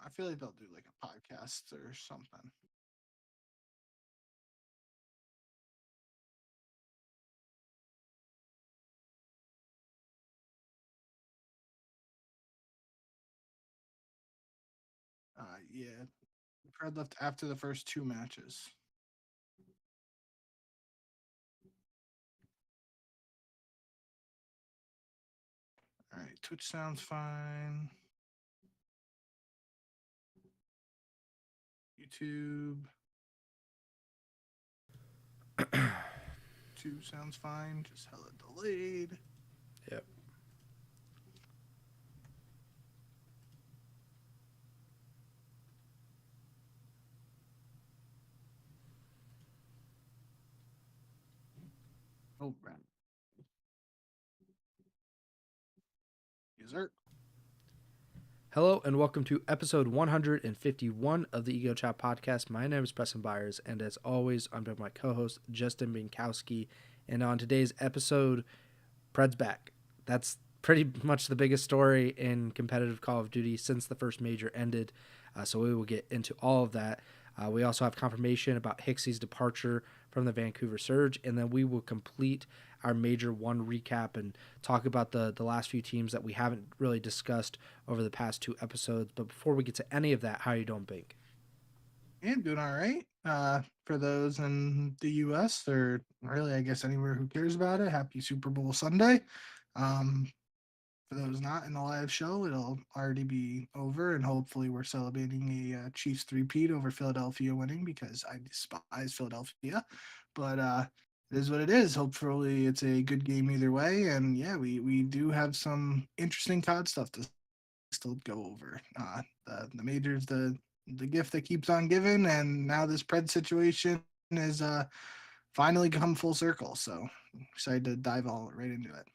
I feel like they'll do like a podcast or something. Yeah, Pred left after the first two matches. All right, Twitch sounds fine. YouTube. Two sounds fine. Just hella delayed. Yep. Oh, right. Yes, sir. Hello and welcome to episode 151 of the Ego Chall Podcast. My name is Preston Byers, and as always, I'm with my co-host Justin Binkowski. And on today's episode, PRED's back. That's pretty much the biggest story in competitive Call of Duty since the first major ended. So we will get into all of that. We also have confirmation about Hicksy's departure from the Vancouver Surge, and then we will complete our Major 1 recap and talk about the last few teams that we haven't really discussed over the past two episodes. But before we get to any of that, how are you doing, Bink? Yeah, I'm doing all right. For those in the U.S. or really, I guess anywhere who cares about it, happy Super Bowl Sunday. Um, for those not in the live show, it'll already be over, and hopefully, we're celebrating a Chiefs three-peat over Philadelphia winning because I despise Philadelphia. But it is what it is. Hopefully, it's a good game either way. And yeah, we do have some interesting COD stuff to still go over. The majors, the gift that keeps on giving, and now this Pred situation is finally come full circle. So excited to dive all right into it.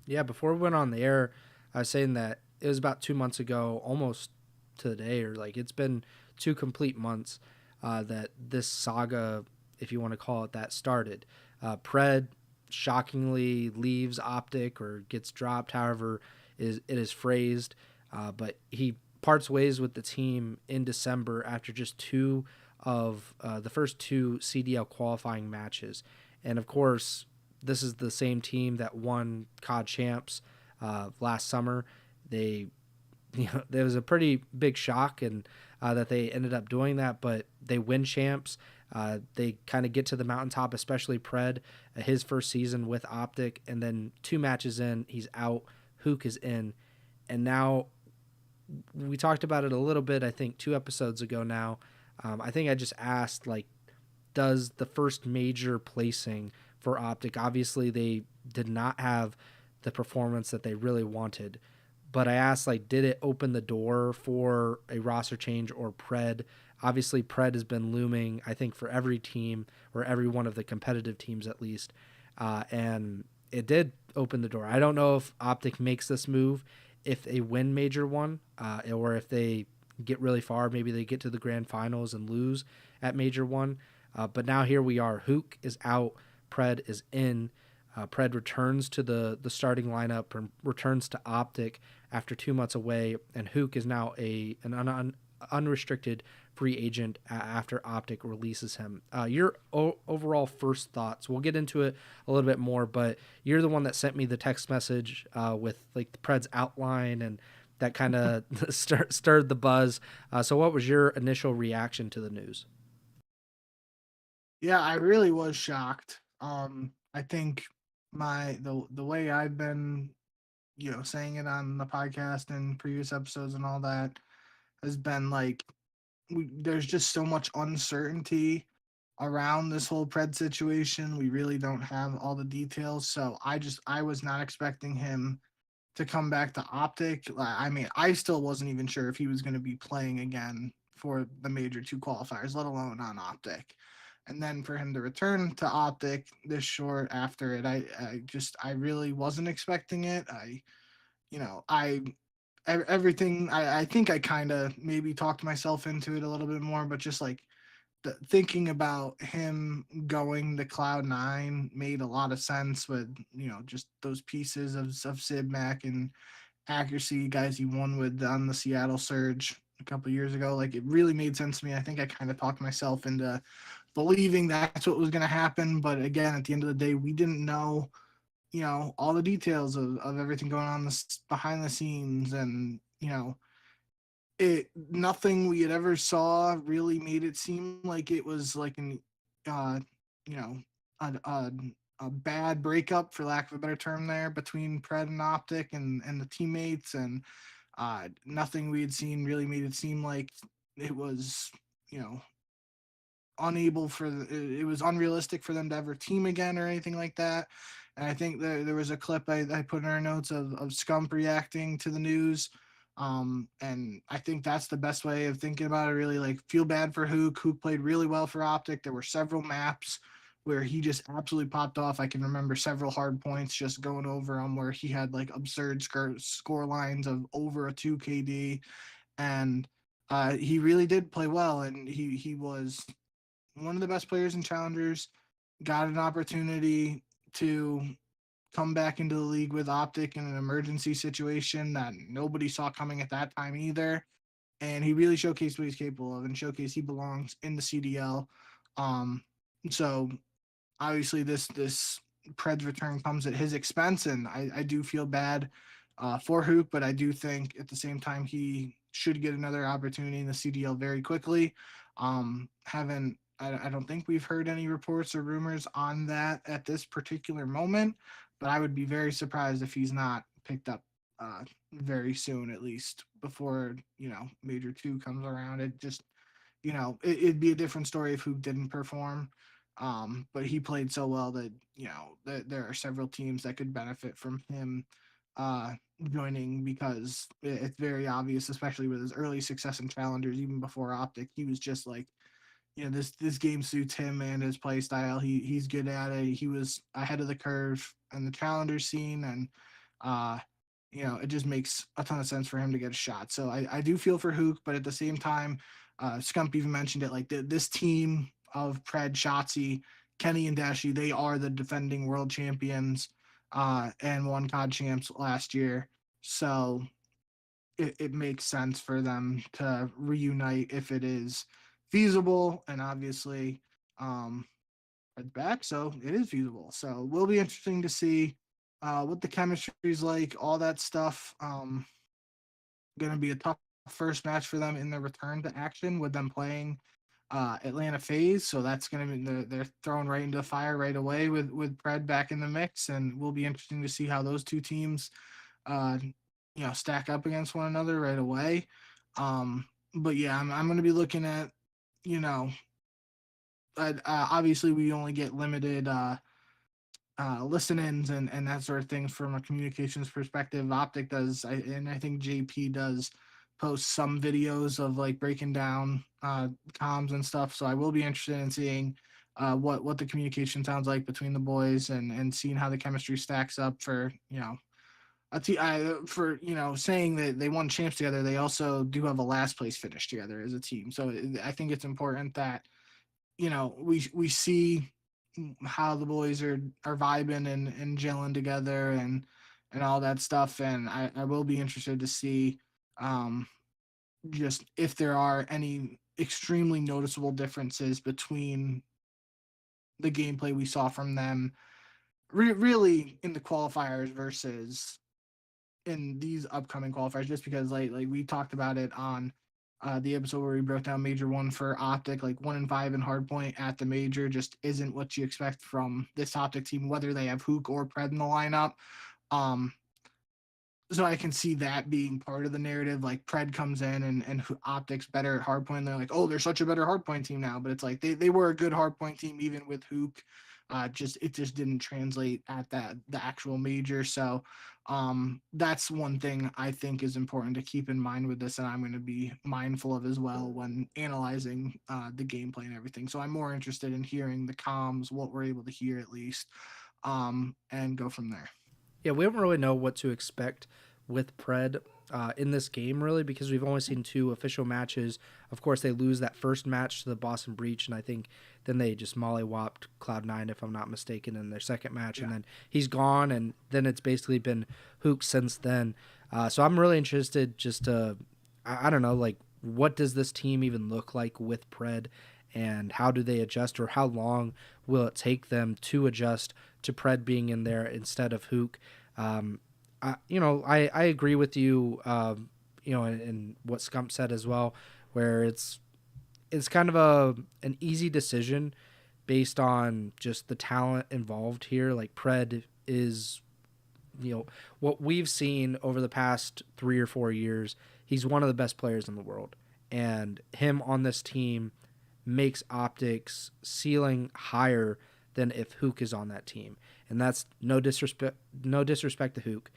Yeah, before we went on the air, I was saying that it was about 2 months ago, almost to the day, or like it's been 2 complete months that this saga, if you want to call it that, started. PRED shockingly leaves OpTic or gets dropped, however it is phrased, but he parts ways with the team in December after just two of the first two CDL qualifying matches. And of course, this is the same team that won COD champs last summer. They, there was a pretty big shock and that they ended up doing that, but they win champs. They kind of get to the mountaintop, especially PRED, his first season with OpTic, and then two matches in, he's out. Huke is in, and now we talked about it a little bit. I think 2 episodes ago now. I think I just asked like, does the first major placing for OpTic? Obviously, they did not have the performance that they really wanted. But I asked, like, did it open the door for a roster change or PRED? Obviously, PRED has been looming, I think, for every team or every one of the competitive teams at least. And it did open the door. I don't know if OpTic makes this move if they win Major 1 or if they get really far. Maybe they get to the grand finals and lose at Major 1. But now here we are. Huke is out. PRED is in. PRED returns to the starting lineup and returns to OpTic after 2 months away. And Huke is now an unrestricted free agent after OpTic releases him. Your overall first thoughts, we'll get into it a little bit more, but you're the one that sent me the text message with like the PRED's outline and that kind of stirred the buzz. So what was your initial reaction to the news? Yeah, I really was shocked. I think the way I've been, saying it on the podcast and previous episodes and all that has been like there's just so much uncertainty around this whole Pred situation. We really don't have all the details, so I was not expecting him to come back to OpTic. I mean, I still wasn't even sure if he was going to be playing again for the major two qualifiers, let alone on OpTic. And then for him to return to OpTic this short after it, I really wasn't expecting it. I everything I think I kind of maybe talked myself into it a little bit more, but just like thinking about him going to Cloud9 made a lot of sense with just those pieces of Sid Mac and accuracy guys he won with on the Seattle Surge. a couple years ago. Like it really made sense to me. I think I kind of talked myself into believing that's what was going to happen. But again, at the end of the day, we didn't know, all the details of everything going on behind the scenes. And, nothing we had ever saw really made it seem like it was like uh, you know, a bad breakup, for lack of a better term, there between Pred and OpTic and the teammates. And nothing we had seen really made it seem like it was, you know, it was unrealistic for them to ever team again or anything like that. And I think there was a clip I put in our notes of Scump reacting to the news. And I think that's the best way of thinking about it. Really, like, feel bad for Huke. Huke played really well for OpTic. There were several maps where he just absolutely popped off. I can remember several hard points just going over them where he had like absurd score lines of over a 2 KD. And he really did play well. And he was one of the best players in challengers, got an opportunity to come back into the league with OpTic in an emergency situation that nobody saw coming at that time either. And he really showcased what he's capable of and showcased he belongs in the CDL. So obviously this Pred's return comes at his expense, and I do feel bad for Huke, but I do think at the same time he should get another opportunity in the CDL very quickly. I don't think we've heard any reports or rumors on that at this particular moment, but I would be very surprised if he's not picked up very soon, at least before Major 2 comes around. It just it'd be a different story if Huke didn't perform. But he played so well that there are several teams that could benefit from him joining, because it's very obvious, especially with his early success in challengers, even before OpTic. He was just like, this game suits him and his play style. He's good at it. He was ahead of the curve in the challenger scene, and it just makes a ton of sense for him to get a shot. So I do feel for Huke, but at the same time, Scump even mentioned it, like this team of Pred, Shotzi, Kenny, and Dashi, they are the defending world champions and won COD champs last year. So it makes sense for them to reunite if it is feasible. And obviously, Pred's back, so it is feasible. So it will be interesting to see what the chemistry is like, all that stuff. Going to be a tough first match for them in their return to action with them playing Atlanta FaZe. So that's going to be they're thrown right into the fire right away with Pred back in the mix, and will be interesting to see how those two teams stack up against one another right away. But yeah, I'm going to be looking at obviously we only get limited listen-ins and that sort of things from a communications perspective. OpTic does, and I think JP does post some videos of like breaking down comms and stuff. So I will be interested in seeing what the communication sounds like between the boys, and seeing how the chemistry stacks up for saying that they won champs together. They also do have a last place finish together as a team. So I think it's important that we see how the boys are vibing and gelling together and all that stuff. And I will be interested to see just if there are any extremely noticeable differences between the gameplay we saw from them really in the qualifiers versus in these upcoming qualifiers, just because like we talked about it on the episode where we broke down Major 1 for OpTic, like 1 and 5 in hardpoint at the major just isn't what you expect from this OpTic team, whether they have Huke or Pred in the lineup. So I can see that being part of the narrative. Like Pred comes in and OpTic's better at hardpoint. They're like, oh, they're such a better hardpoint team now. But it's like they were a good hardpoint team even with Huke. It just didn't translate at the actual major. So that's one thing I think is important to keep in mind with this, and I'm going to be mindful of as well when analyzing the gameplay and everything. So I'm more interested in hearing the comms, what we're able to hear at least, and go from there. Yeah, we don't really know what to expect with Pred in this game, really, because we've only seen 2 official matches. Of course, they lose that first match to the Boston Breach, and I think then they just mollywopped Cloud9, if I'm not mistaken, in their second match, and then he's gone, and then it's basically been Huke since then. So I'm really interested just to, I don't know, like what does this team even look like with PRED, and how do they adjust, or how long will it take them to adjust to PRED being in there instead of Huke? I agree with you, and what Scump said as well, where it's kind of an easy decision based on just the talent involved here. Like PRED is, what we've seen over the past 3 or 4 years. He's one of the best players in the world, and him on this team makes OpTic's ceiling higher than if Huke is on that team. And that's no disrespect to Huke.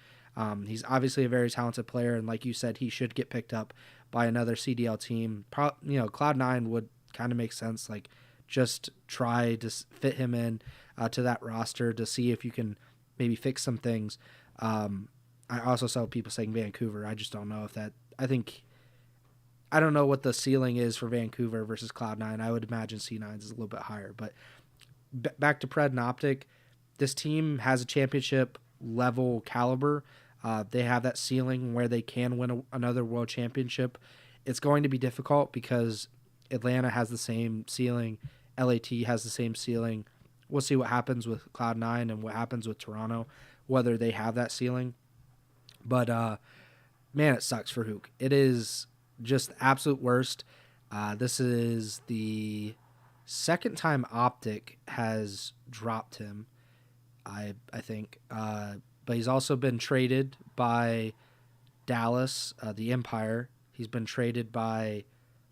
He's obviously a very talented player, and like you said, he should get picked up by another CDL team. Cloud9 would kind of make sense. Like, just try to fit him in to that roster to see if you can maybe fix some things. I also saw people saying Vancouver. I just don't know if that. I don't know what the ceiling is for Vancouver versus Cloud9. I would imagine C9's is a little bit higher. But back to PRED and OpTic, this team has a championship level caliber. They have that ceiling where they can win another world championship. It's going to be difficult because Atlanta has the same ceiling. LAT has the same ceiling. We'll see what happens with Cloud9 and what happens with Toronto, whether they have that ceiling. But, man, it sucks for Huke. It is just the absolute worst. This is the second time OpTic has dropped him, I think. But he's also been traded by Dallas, the Empire. He's been traded by,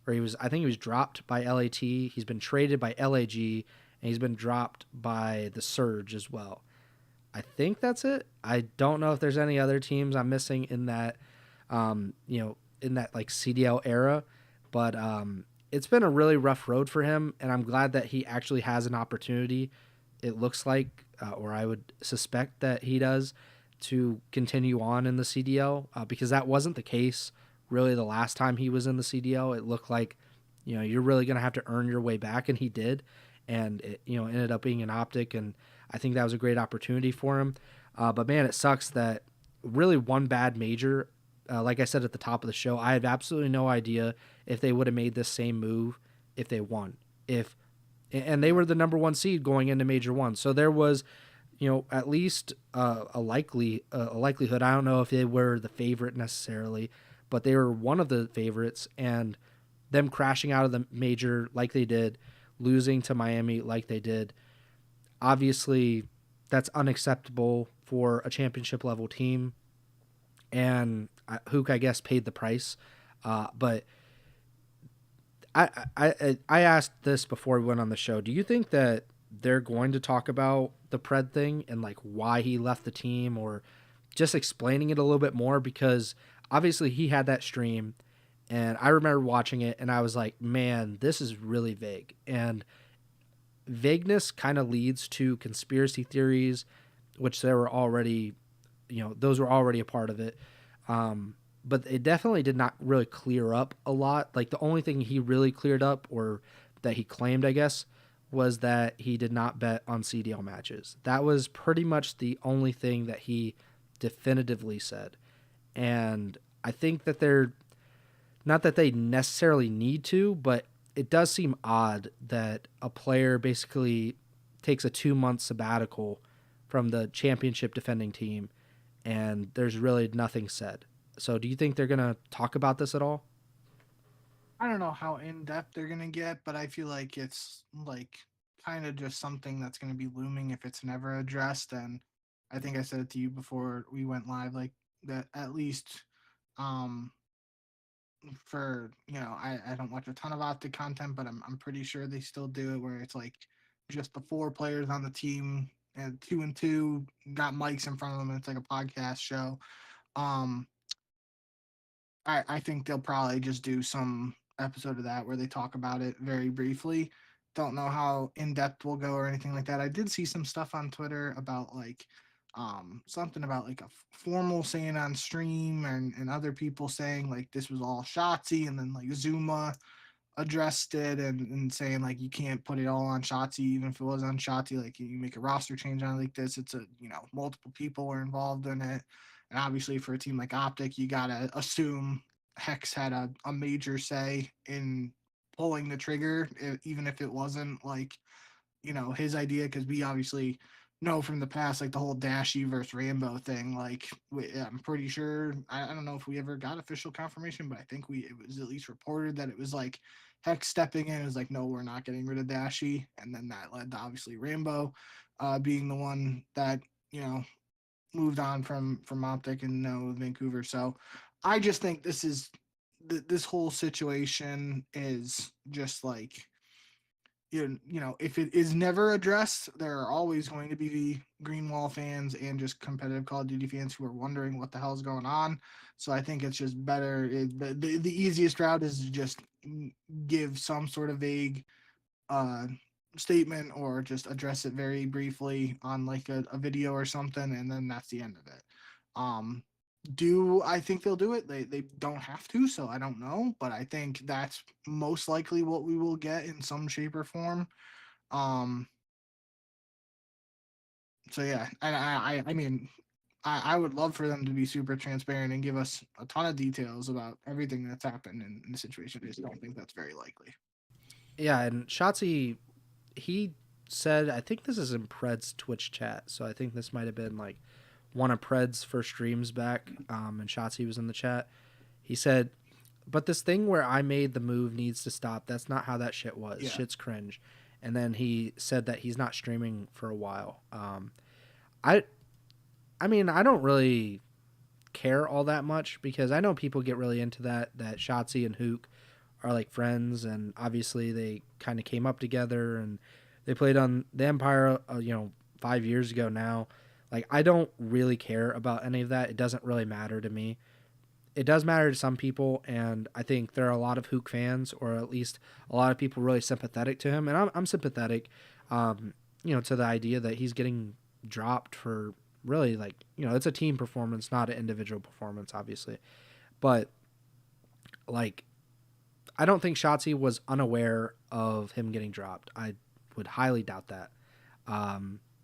I think he was dropped by LAT. He's been traded by LAG, and he's been dropped by the Surge as well. I think that's it. I don't know if there's any other teams I'm missing in that, in that like CDL era, but it's been a really rough road for him, and I'm glad that he actually has an opportunity. It looks like, or I would suspect that he does, to continue on in the CDL, because that wasn't the case really the last time he was in the CDL. It looked like, you're really going to have to earn your way back, and he did, and it, ended up being an OpTic, and I think that was a great opportunity for him. But man, it sucks that really one bad major, like I said at the top of the show, I have absolutely no idea if they would have made this same move if they won. And they were the number one seed going into Major 1. So there was, at least a likelihood. I don't know if they were the favorite necessarily, but they were one of the favorites, and them crashing out of the major like they did, losing to Miami like they did, obviously that's unacceptable for a championship level team. And Huke, I guess, paid the price. But I asked this before we went on the show. Do you think that they're going to talk about the PRED thing and like why he left the team, or just explaining it a little bit more? Because obviously he had that stream, and I remember watching it, and I was like, man, this is really vague. And vagueness kind of leads to conspiracy theories, which there were already, those were already a part of it. But it definitely did not really clear up a lot. Like, the only thing he really cleared up, or that he claimed, I guess, was that he did not bet on CDL matches. That was pretty much the only thing that he definitively said. And I think that they're, not that they necessarily need to, but it does seem odd that a player basically takes a 2-month sabbatical from the championship defending team, and there's really nothing said. So do you think they're going to talk about this at all? I don't know how in depth they're gonna get, but I feel like it's like kind of just something that's gonna be looming if it's never addressed. And I think I said it to you before we went live, like that at least um for I don't watch a ton of OpTic content, but I'm pretty sure they still do it where it's like just the 4 players on the team and 2 and 2 got mics in front of them and it's like a podcast show. Um I think they'll probably just do some episode of that where they talk about it very briefly. Don't know how in depth we'll go or anything like that. I did see some stuff on Twitter about like something about like a formal saying on stream, and other people saying like this was all Shotzi, and then like Zuma addressed it and saying like you can't put it all on Shotzi, even if it was on Shotzi. Like, you make a roster change on it like this, it's a multiple people were involved in it, and obviously for a team like OpTic, you gotta assume Hex had a major say in pulling the trigger, even if it wasn't like, his idea, because we obviously know from the past, like the whole Dashy versus Rambo thing. Like, I'm pretty sure, I don't know if we ever got official confirmation, but I think it was at least reported that it was like Hex stepping in, was like, no, we're not getting rid of Dashy. And then that led to obviously Rambo being the one that, moved on from OpTic and now Vancouver. So I just think this whole situation is just like, if it is never addressed, there are always going to be Greenwall fans and just competitive Call of Duty fans who are wondering what the hell is going on. So I think it's just better. The easiest route is to just give some sort of vague uh, statement, or just address it very briefly on like a video or something, and then that's the end of it. Um, do I think they'll do it? They don't have to, so I don't know, but I think that's most likely what we will get in some shape or form. Um, so yeah, and I mean, I would love for them to be super transparent and give us a ton of details about everything that's happened in the situation. I just don't think that's very likely. Yeah, and Shotzi, he said, I think this is in PRED's Twitch chat, so I think this might have been like one of PRED's first streams back, and Shotzi was in the chat. He said, but this thing where I made the move needs to stop. That's not how that shit was. Yeah. Shit's cringe. And then he said that he's not streaming for a while. I mean, I don't really care all that much, because I know people get really into that Shotzi and Huke are like friends, and obviously they kind of came up together and they played on the Empire 5 years ago now. Like, I don't really care about any of that. It doesn't really matter to me. It does matter to some people, and I think there are a lot of Huke fans, or at least a lot of people really sympathetic to him, and I'm sympathetic to the idea that he's getting dropped for really, like, it's a team performance, not an individual performance, obviously. But like, I don't think Shotzi was unaware of him getting dropped. I would highly doubt that.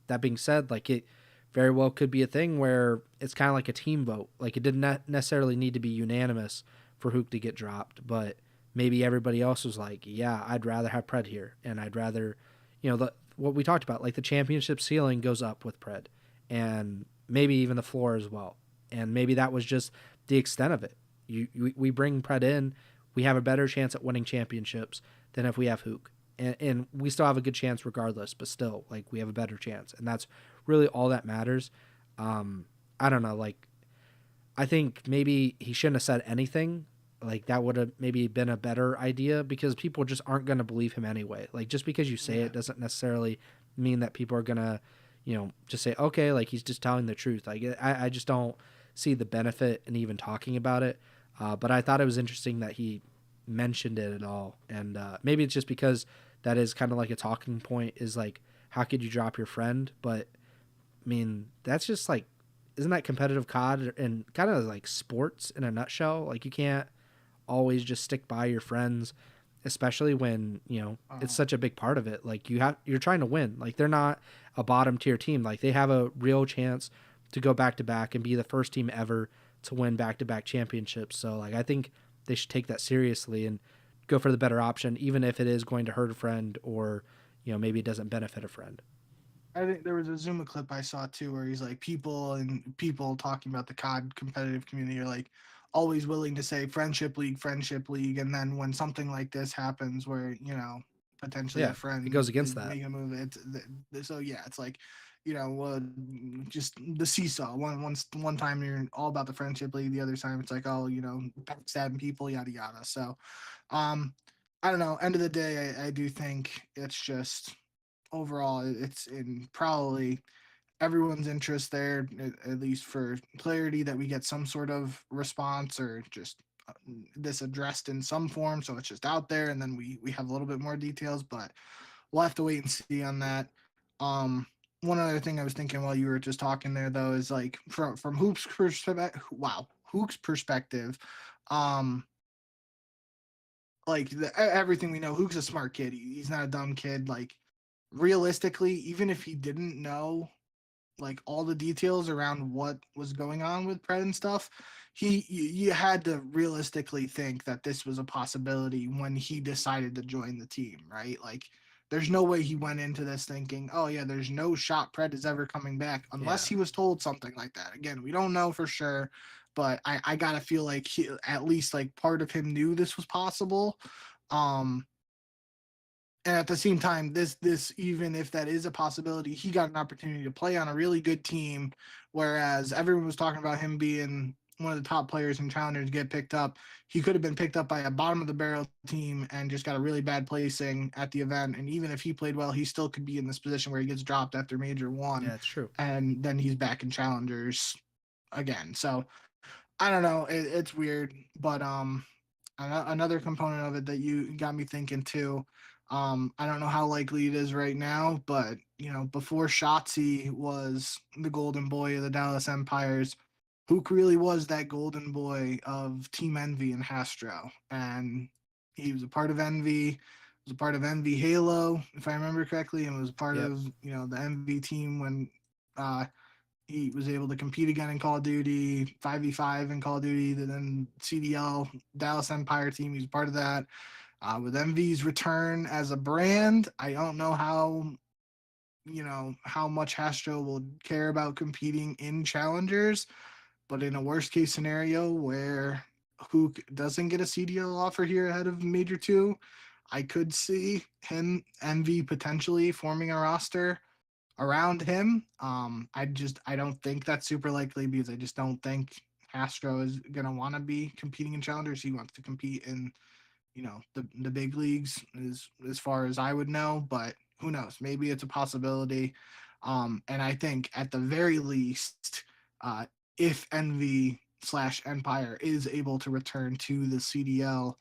That being said, like, it very well could be a thing where it's kind of like a team vote. Like, it didn't necessarily need to be unanimous for Huke to get dropped, but maybe everybody else was like, yeah, I'd rather have PRED here, and I'd rather, what we talked about, like the championship ceiling goes up with PRED, and maybe even the floor as well. And maybe that was just the extent of it. We bring PRED in, we have a better chance at winning championships than if we have Huke. And we still have a good chance regardless, but still, like, we have a better chance. And that's really all that matters. I don't know, like, I think maybe he shouldn't have said anything. Like, that would have maybe been a better idea, because people just aren't going to believe him anyway. Like, just because you say it doesn't necessarily mean that people are going to, just say, okay, like, he's just telling the truth. Like, I just don't see the benefit in even talking about it. But I thought it was interesting that he mentioned it at all. And maybe it's just because that is kind of like a talking point, is like, how could you drop your friend? But I mean, that's just like, isn't that competitive COD and kind of like sports in a nutshell? Like, you can't always just stick by your friends, especially when, it's such a big part of it. Like, you're trying to win. Like, they're not a bottom tier team. Like, they have a real chance to go back to back and be the first team ever to win back to back championships. So, like, I think they should take that seriously and go for the better option, even if it is going to hurt a friend, or, maybe it doesn't benefit a friend. I think there was a Zuma clip I saw too, where he's like, people talking about the COD competitive community are like always willing to say friendship league, and then when something like this happens, where potentially a friend it goes against is that. making a move, so yeah, it's like, just the seesaw. One time you're all about the friendship league, the other time it's like, oh, backstabbing people, yada yada. So, I don't know. End of the day, I do think it's just, overall, it's in probably everyone's interest there, at least for clarity, that we get some sort of response, or just this addressed in some form, so it's just out there, and then we have a little bit more details. But we'll have to wait and see on that. One other thing I was thinking while you were just talking there, though, is like, from Hoop's perspective. Wow, Hoop's perspective. Like, everything we know, Hook's a smart kid. He's not a dumb kid. Like, realistically, even if he didn't know like all the details around what was going on with Pred and stuff, you had to realistically think that this was a possibility when he decided to join the team, right? Like there's no way he went into this thinking, oh yeah, there's no shot Pred is ever coming back unless Yeah. he was told something like that. Again, we don't know for sure, but I gotta feel like he, at least like part of him knew this was possible. Um, and at the same time, this even if that is a possibility, he got an opportunity to play on a really good team, whereas everyone was talking about him being one of the top players in challengers get picked up. He could have been picked up by a bottom of the barrel team and just got a really bad placing at the event. And even if he played well, he still could be in this position where he gets dropped after major one, Yeah, it's true. and then he's back in challengers again. So I don't know. It's weird, but another component of it that you got me thinking too. I don't know how likely it is right now, but before Shotzi was the golden boy of the Dallas Empires, Huke really was that golden boy of Team Envy and Hastro, and he was a part of Envy. Was a part of Envy Halo, if I remember correctly, and was part Yep. of the Envy team when uh, he was able to compete again in Call of Duty, 5v5 in Call of Duty, then CDL, Dallas Empire team. He's part of that. With MV's return as a brand, I don't know how much Hastro will care about competing in challengers, but in a worst case scenario where Huke doesn't get a CDL offer here ahead of Major 2, I could see him, MV, potentially forming a roster around him. I don't think that's super likely because I just don't think Castro is gonna want to be competing in challengers. He wants to compete in the big leagues as far as I would know, but who knows? Maybe it's a possibility. And I think at the very least, if Envy/Empire is able to return to the CDL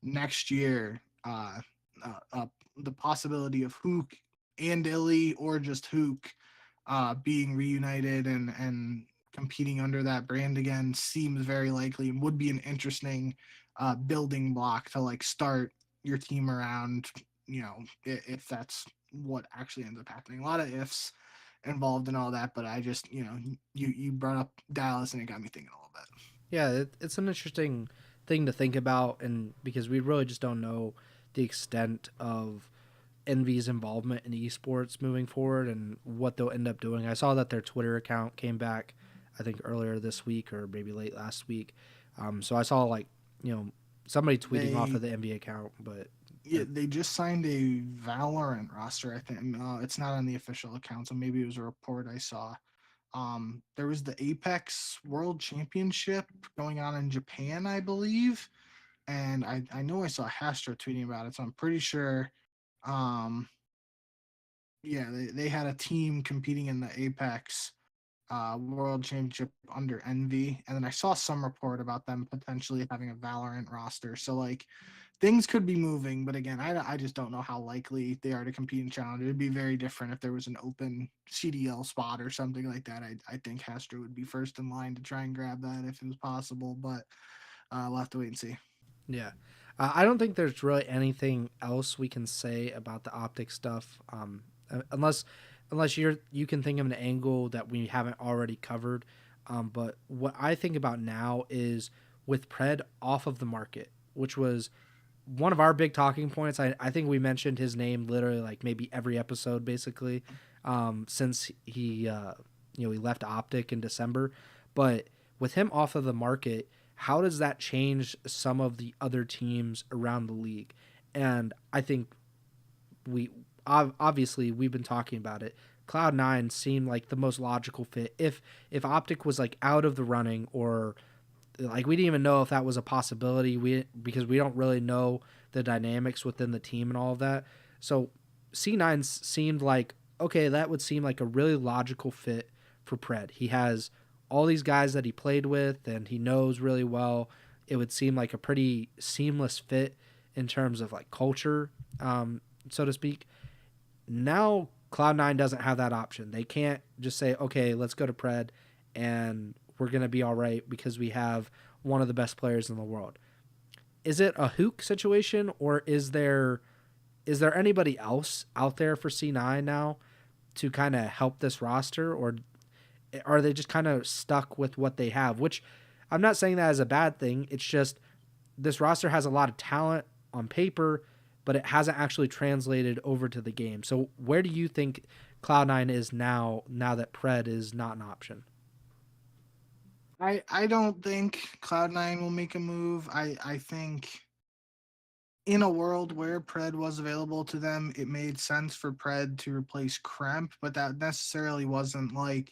next year, the possibility of Huke and Illy or just Huke being reunited and competing under that brand again seems very likely and would be an interesting building block to like start your team around. If that's what actually ends up happening. A lot of ifs involved in all that, but I just you brought up Dallas and it got me thinking a little bit. Yeah, it's an interesting thing to think about, and because we really just don't know the extent of Envy's involvement in esports moving forward and what they'll end up doing. I saw that their Twitter account came back, I think earlier this week or maybe late last week. So I saw like somebody tweeting off They of the Envy account, but Yeah, they just signed a Valorant roster. I think it's not on the official account, so maybe it was a report I saw. There was the Apex World Championship going on in Japan, I believe, and I know I saw Hastro tweeting about it, so I'm pretty sure. Um, yeah, they had a team competing in the Apex World Championship under Envy, and then I saw some report about them potentially having a Valorant roster. So like things could be moving, but again, I just don't know how likely they are to compete in Challenger. It'd be very different if there was an open CDL spot or something like that. I think Hastro would be first in line to try and grab that if it was possible, but we'll have to wait and see. yeah. I don't think there's really anything else we can say about the optic stuff, unless you can think of an angle that we haven't already covered. But what I think about now is with Pred off of the market, which was one of our big talking points. I think we mentioned his name literally like maybe every episode basically since he left Optic in December. But with him off of the market, how does that change some of the other teams around the league? And I think we obviously we've been talking about it. Cloud9 seemed like the most logical fit. If Optic was like out of the running, or like we didn't even know if that was a possibility, because we don't really know the dynamics within the team and all of that. So C9 seemed like, okay, that would seem like a really logical fit for Pred. He has all these guys that he played with and he knows really well. It would seem like a pretty seamless fit in terms of like culture, so to speak. Now Cloud9 doesn't have that option. They can't just say, okay, let's go to Pred and we're going to be all right because we have one of the best players in the world. Is it a Huke situation, or is there anybody else out there for C9 now to kind of help this roster, or are they just kind of stuck with what they have? Which I'm not saying that as a bad thing. It's just this roster has a lot of talent on paper, but it hasn't actually translated over to the game. So where do you think Cloud9 is now that PRED is not an option? I don't think Cloud9 will make a move. I think in a world where PRED was available to them, it made sense for PRED to replace Kremp, but that necessarily wasn't like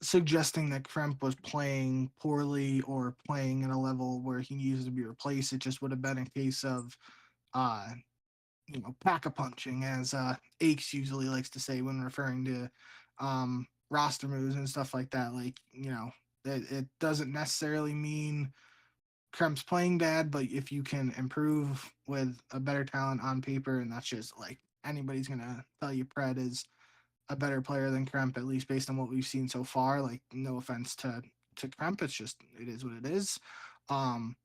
suggesting that Kremp was playing poorly or playing at a level where he needs to be replaced. It just would have been a case of uh pack a punching, as Aches usually likes to say when referring to roster moves and stuff like that. Like, it doesn't necessarily mean Kremp's playing bad, but if you can improve with a better talent on paper, and that's just like anybody's gonna tell you Pred is a better player than Kremp, at least based on what we've seen so far. Like, no offense to Kremp, it's just it is what it is. Um,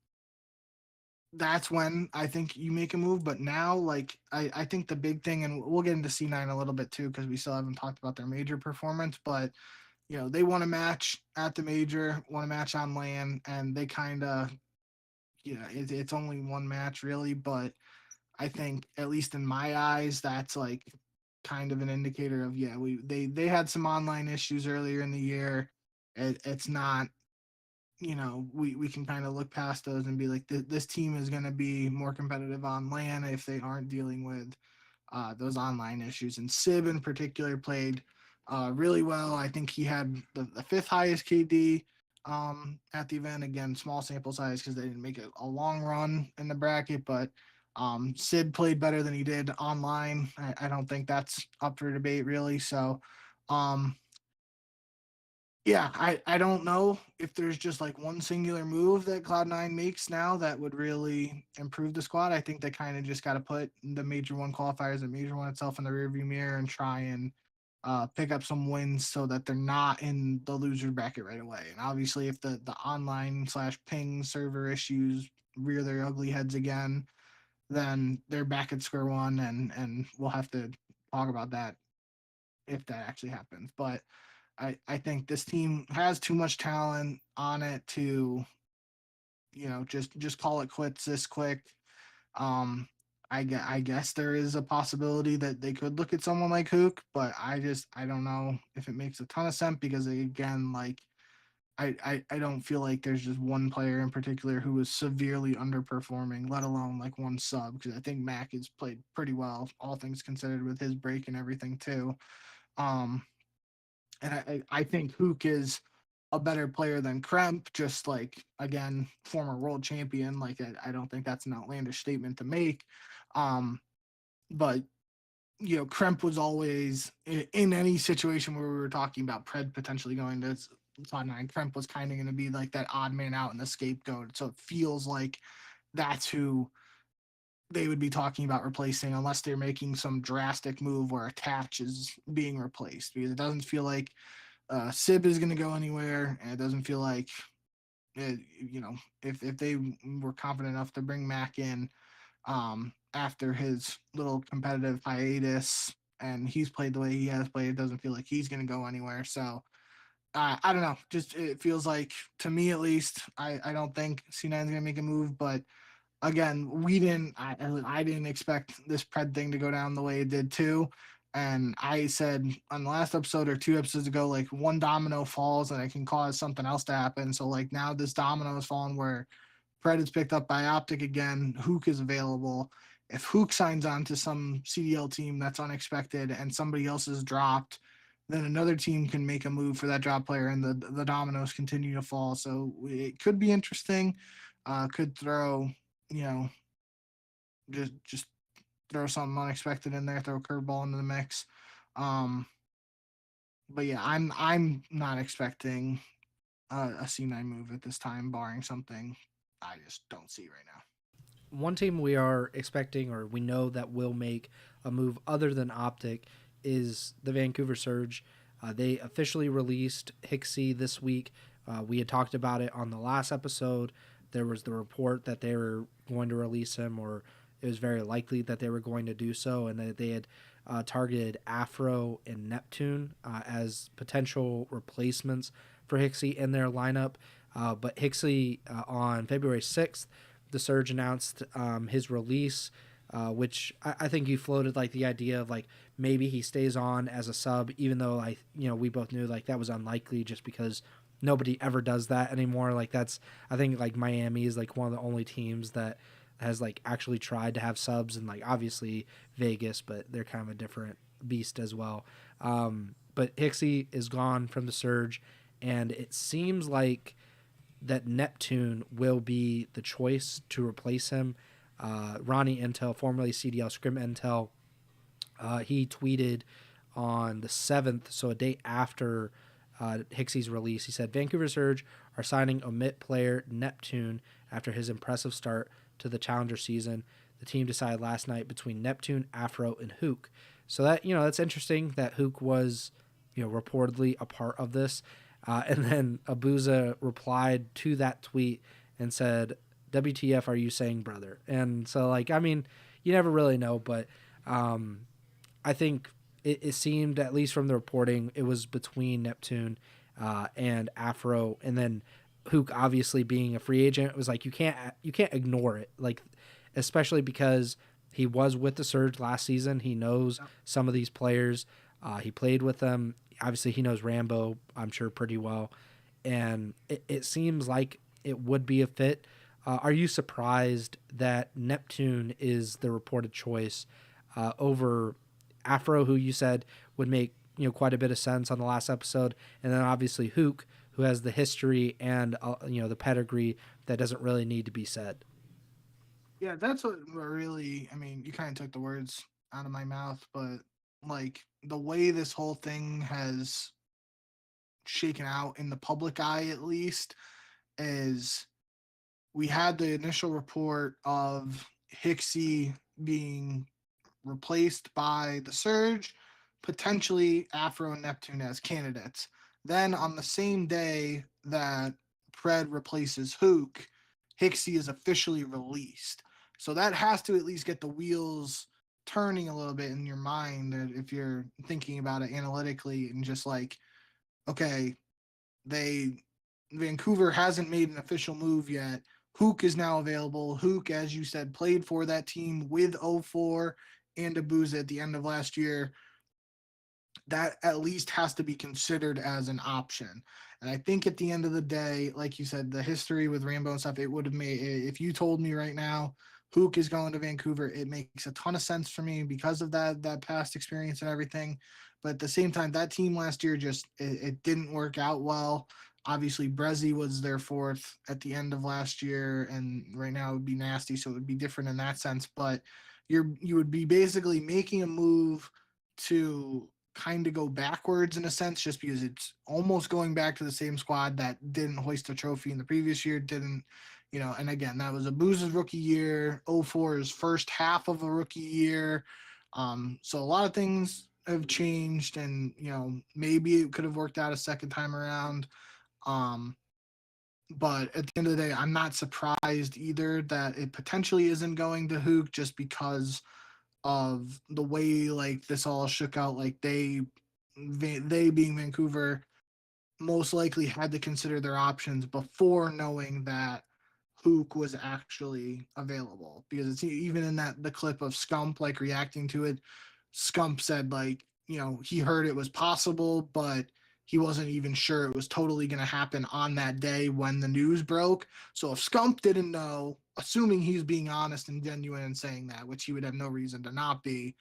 that's when I think you make a move. But now, like, I think the big thing, and we'll get into C9 a little bit too, because we still haven't talked about their major performance, but they won a match at the major, won a match on LAN, and they kind of, it's only one match really, but I think, at least in my eyes, that's like kind of an indicator of, yeah, they had some online issues earlier in the year. It's not, we can kind of look past those and be like, this team is going to be more competitive on LAN if they aren't dealing with those online issues. And Sib in particular played really well. I think he had the fifth highest KD at the event. Again, small sample size because they didn't make it a long run in the bracket, but Sid played better than he did online. I don't think that's up for debate really. So, um, yeah, I don't know if there's just like one singular move that Cloud9 makes now that would really improve the squad. I think they kind of just got to put the Major One qualifiers and Major One itself in the rearview mirror and try and pick up some wins so that they're not in the loser bracket right away. And obviously, if the online / ping server issues rear their ugly heads again, then they're back at square one, and we'll have to talk about that if that actually happens. But I think this team has too much talent on it to, just call it quits this quick. Um, I guess there is a possibility that they could look at someone like Huke, but I don't know if it makes a ton of sense because, again, like, I don't feel like there's just one player in particular who is severely underperforming, let alone like one sub, because I think Mac has played pretty well, all things considered, with his break and everything too. Um, and I think Huke is a better player than Kremp, just like, again, former world champion. Like, I don't think that's an outlandish statement to make. Um, but Kremp was always in any situation where we were talking about Pred potentially going to Cloud9. Kremp was kind of going to be like that odd man out and the scapegoat. So it feels like that's who they would be talking about replacing, unless they're making some drastic move where Attach is being replaced, because it doesn't feel like Sib is going to go anywhere, and it doesn't feel like if they were confident enough to bring Mac in after his little competitive hiatus, and he's played the way he has played, it doesn't feel like he's going to go anywhere. So I don't know. Just, it feels like, to me at least, I don't think C9 is going to make a move, but again, I didn't expect this Pred thing to go down the way it did too. And I said on the last episode or 2 episodes ago, like, one domino falls and it can cause something else to happen. So like, now this domino is falling where Pred is picked up by OpTic again. Huke is available. If Huke signs on to some CDL team that's unexpected and somebody else is dropped, then another team can make a move for that drop player, and the dominoes continue to fall. So it could be interesting. Could throw, you know, just throw something unexpected in there, throw a curveball into the mix. Um, but yeah, I'm not expecting a C9 move at this time, barring something I just don't see right now. One team we are expecting, or we know that will make a move other than OpTic, is the Vancouver Surge. They officially released Hicksy this week. We had talked about it on the last episode. There was the report that they were going to release him, or it was very likely that they were going to do so, and that they had targeted Afro and Neptune as potential replacements for Hicksy in their lineup. But Hicksy on February 6th, the Surge announced his release, which I think you floated like the idea of like maybe he stays on as a sub, even though we both knew like that was unlikely just because nobody ever does that anymore. Like that's, I think like Miami is like one of the only teams that has like actually tried to have subs, and like obviously Vegas, but they're kind of a different beast as well. But Hicksy is gone from the Surge, and it seems like that Neptune will be the choice to replace him. Ronnie Intel, formerly CDL Scrim Intel, he tweeted on the 7th, so a day after Hicksy's release. He said, Vancouver Surge are signing Omit player Neptune after his impressive start to the Challenger season. The team decided last night between Neptune, Afro, and Huke. So that, that's interesting that Huke was, reportedly a part of this. And then Abuza replied to that tweet and said, WTF are you saying, brother? And so, you never really know, but I think it seemed, at least from the reporting, it was between Neptune and Afro, and then Huke obviously being a free agent, it was like you can't ignore it, like especially because he was with the Surge last season. He knows some of these players. He played with them. Obviously, he knows Rambo, I'm sure, pretty well, and it seems like it would be a fit. Are you surprised that Neptune is the reported choice over Afro, who you said would make quite a bit of sense on the last episode, and then obviously Huke, who has the history and the pedigree that doesn't really need to be said? Yeah, that's what really, I mean, you kind of took the words out of my mouth, but like the way this whole thing has shaken out in the public eye, at least, is we had the initial report of Hicksy being replaced by the Surge, potentially Afro and Neptune as candidates. Then on the same day that PRED replaces Huke, Hicksy is officially released. So that has to at least get the wheels turning a little bit in your mind if you're thinking about it analytically and just like, okay, they Vancouver hasn't made an official move yet. Huke is now available. Huke, as you said, played for that team with 04 and Abuza at the end of last year. That at least has to be considered as an option. And I think at the end of the day, like you said, the history with Rambo and stuff, it would have made, if you told me right now, Huke is going to Vancouver, it makes a ton of sense for me because of that past experience and everything. But at the same time, that team last year just it didn't work out well. Obviously, Brezzy was their fourth at the end of last year, and right now it would be nasty, so it would be different in that sense. But you would be basically making a move to kind of go backwards in a sense, just because it's almost going back to the same squad that didn't hoist a trophy in the previous year, didn't, and again, that was Abuza's rookie year, 04's first half of a rookie year. So a lot of things have changed, and, maybe it could have worked out a second time around. Um, but at the end of the day, I'm not surprised either that it potentially isn't going to Huke just because of the way like this all shook out. Like they being Vancouver most likely had to consider their options before knowing that Huke was actually available, because it's even in that the clip of Scump like reacting to it. Scump said like, he heard it was possible, but he wasn't even sure it was totally going to happen on that day when the news broke. So if Scump didn't know, assuming he's being honest and genuine and saying that, which he would have no reason to not be,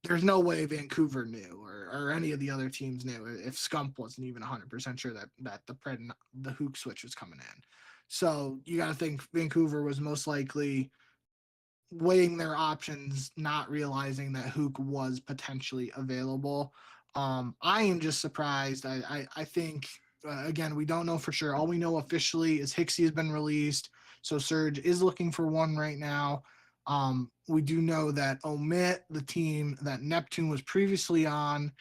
there's no way Vancouver knew, or any of the other teams knew, if Scump wasn't even 100% sure that the Huke switch was coming in. So you got to think Vancouver was most likely weighing their options, not realizing that Huke was potentially available. I am just surprised. I think, again, we don't know for sure. All we know officially is Hicksy has been released, so Surge is looking for one right now. We do know that Omit, the team that Neptune was previously on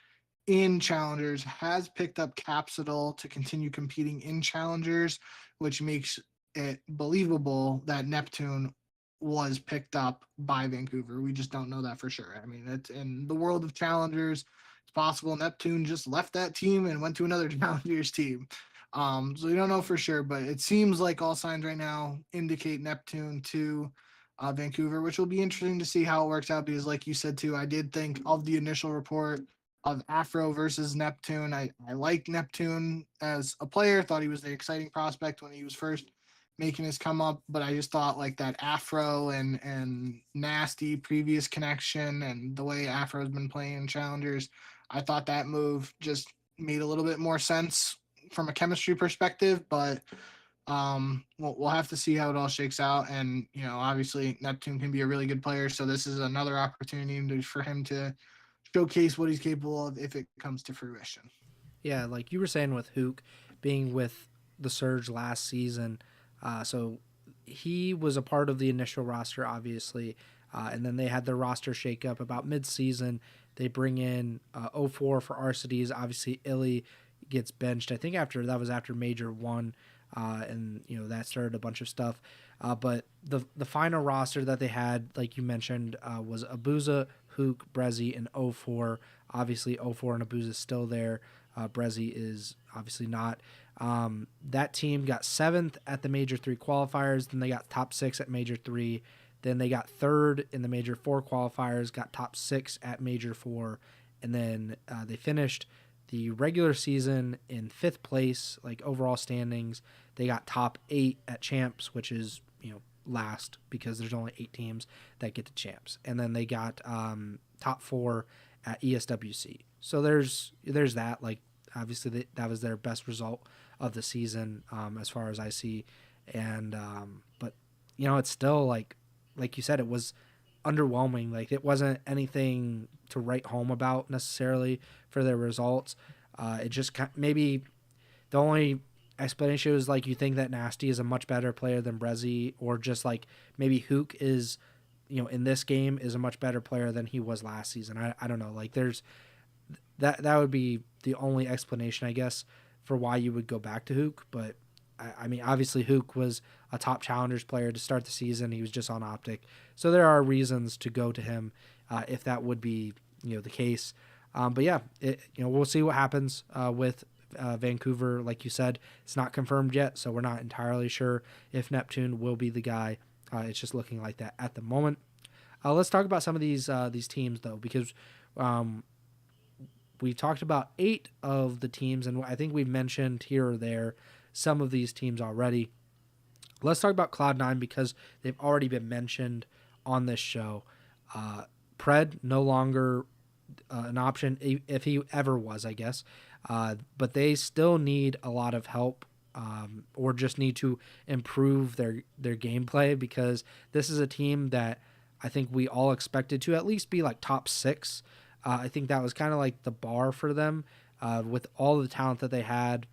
in Challengers, has picked up Capsidal to continue competing in Challengers, which makes it believable that Neptune was picked up by Vancouver. We just don't know that for sure. I mean, it's in the world of challengers. It's possible Neptune just left that team and went to another challengers team. So we don't know for sure, but it seems like all signs right now indicate Neptune to Vancouver, which will be interesting to see how it works out. Because, like you said too, I did think of the initial report of Afro versus Neptune. I liked Neptune as a player. Thought he was the exciting prospect when he was first making his come up, but I just thought like that Afro and nasty previous connection and the way Afro's been playing in challengers, I thought that move just made a little bit more sense from a chemistry perspective. But we'll have to see how it all shakes out. And obviously Neptune can be a really good player, so this is another opportunity for him to showcase what he's capable of if it comes to fruition. Yeah, like you were saying with Huke being with the Surge last season, so he was a part of the initial roster, obviously, and then they had their roster shake up about mid-season. They bring in 04 for Arcides. Obviously, Illy gets benched. I think after Major 1, and that started a bunch of stuff. But the final roster that they had, like you mentioned, was Abuza, Huke, Brezzy, and 04. Obviously, 04 and Abuza is still there. Brezzy is obviously not. That team got 7th at the Major 3 qualifiers. Then they got top 6 at Major 3. Then they got 3rd in the Major 4 qualifiers, got top 6 at Major 4. And then they finished the regular season in 5th place, like overall standings. They got top 8 at Champs, which is, last because there's only 8 teams that get to Champs. And then they got top 4 at ESWC. So there's that. Like, obviously that was their best result of the season, as far as I see. And but it's still like you said, it was underwhelming. Like, it wasn't anything to write home about necessarily for their results. It just maybe the only explanation is like you think that Nasty is a much better player than Brezzy, or just like maybe Huke is, in this game is a much better player than he was last season. I don't know. Like, there's that would be the only explanation, I guess, for why you would go back to Huke. But I mean, obviously Huke was a top challengers player to start the season. He was just on OpTic, so there are reasons to go to him if that would be the case. But yeah, we'll see what happens with Vancouver. Like you said, it's not confirmed yet, so we're not entirely sure if Neptune will be the guy. It's just looking like that at the moment. Let's talk about some of these teams though, because we talked about 8 of the teams, and I think we've mentioned here or there some of these teams already. Let's talk about Cloud9 because they've already been mentioned on this show. PRED no longer an option, if he ever was, I guess. But they still need a lot of help, or just need to improve their gameplay, because this is a team that I think we all expected to at least be like top 6. I think that was kind of like the bar for them, with all the talent that they had.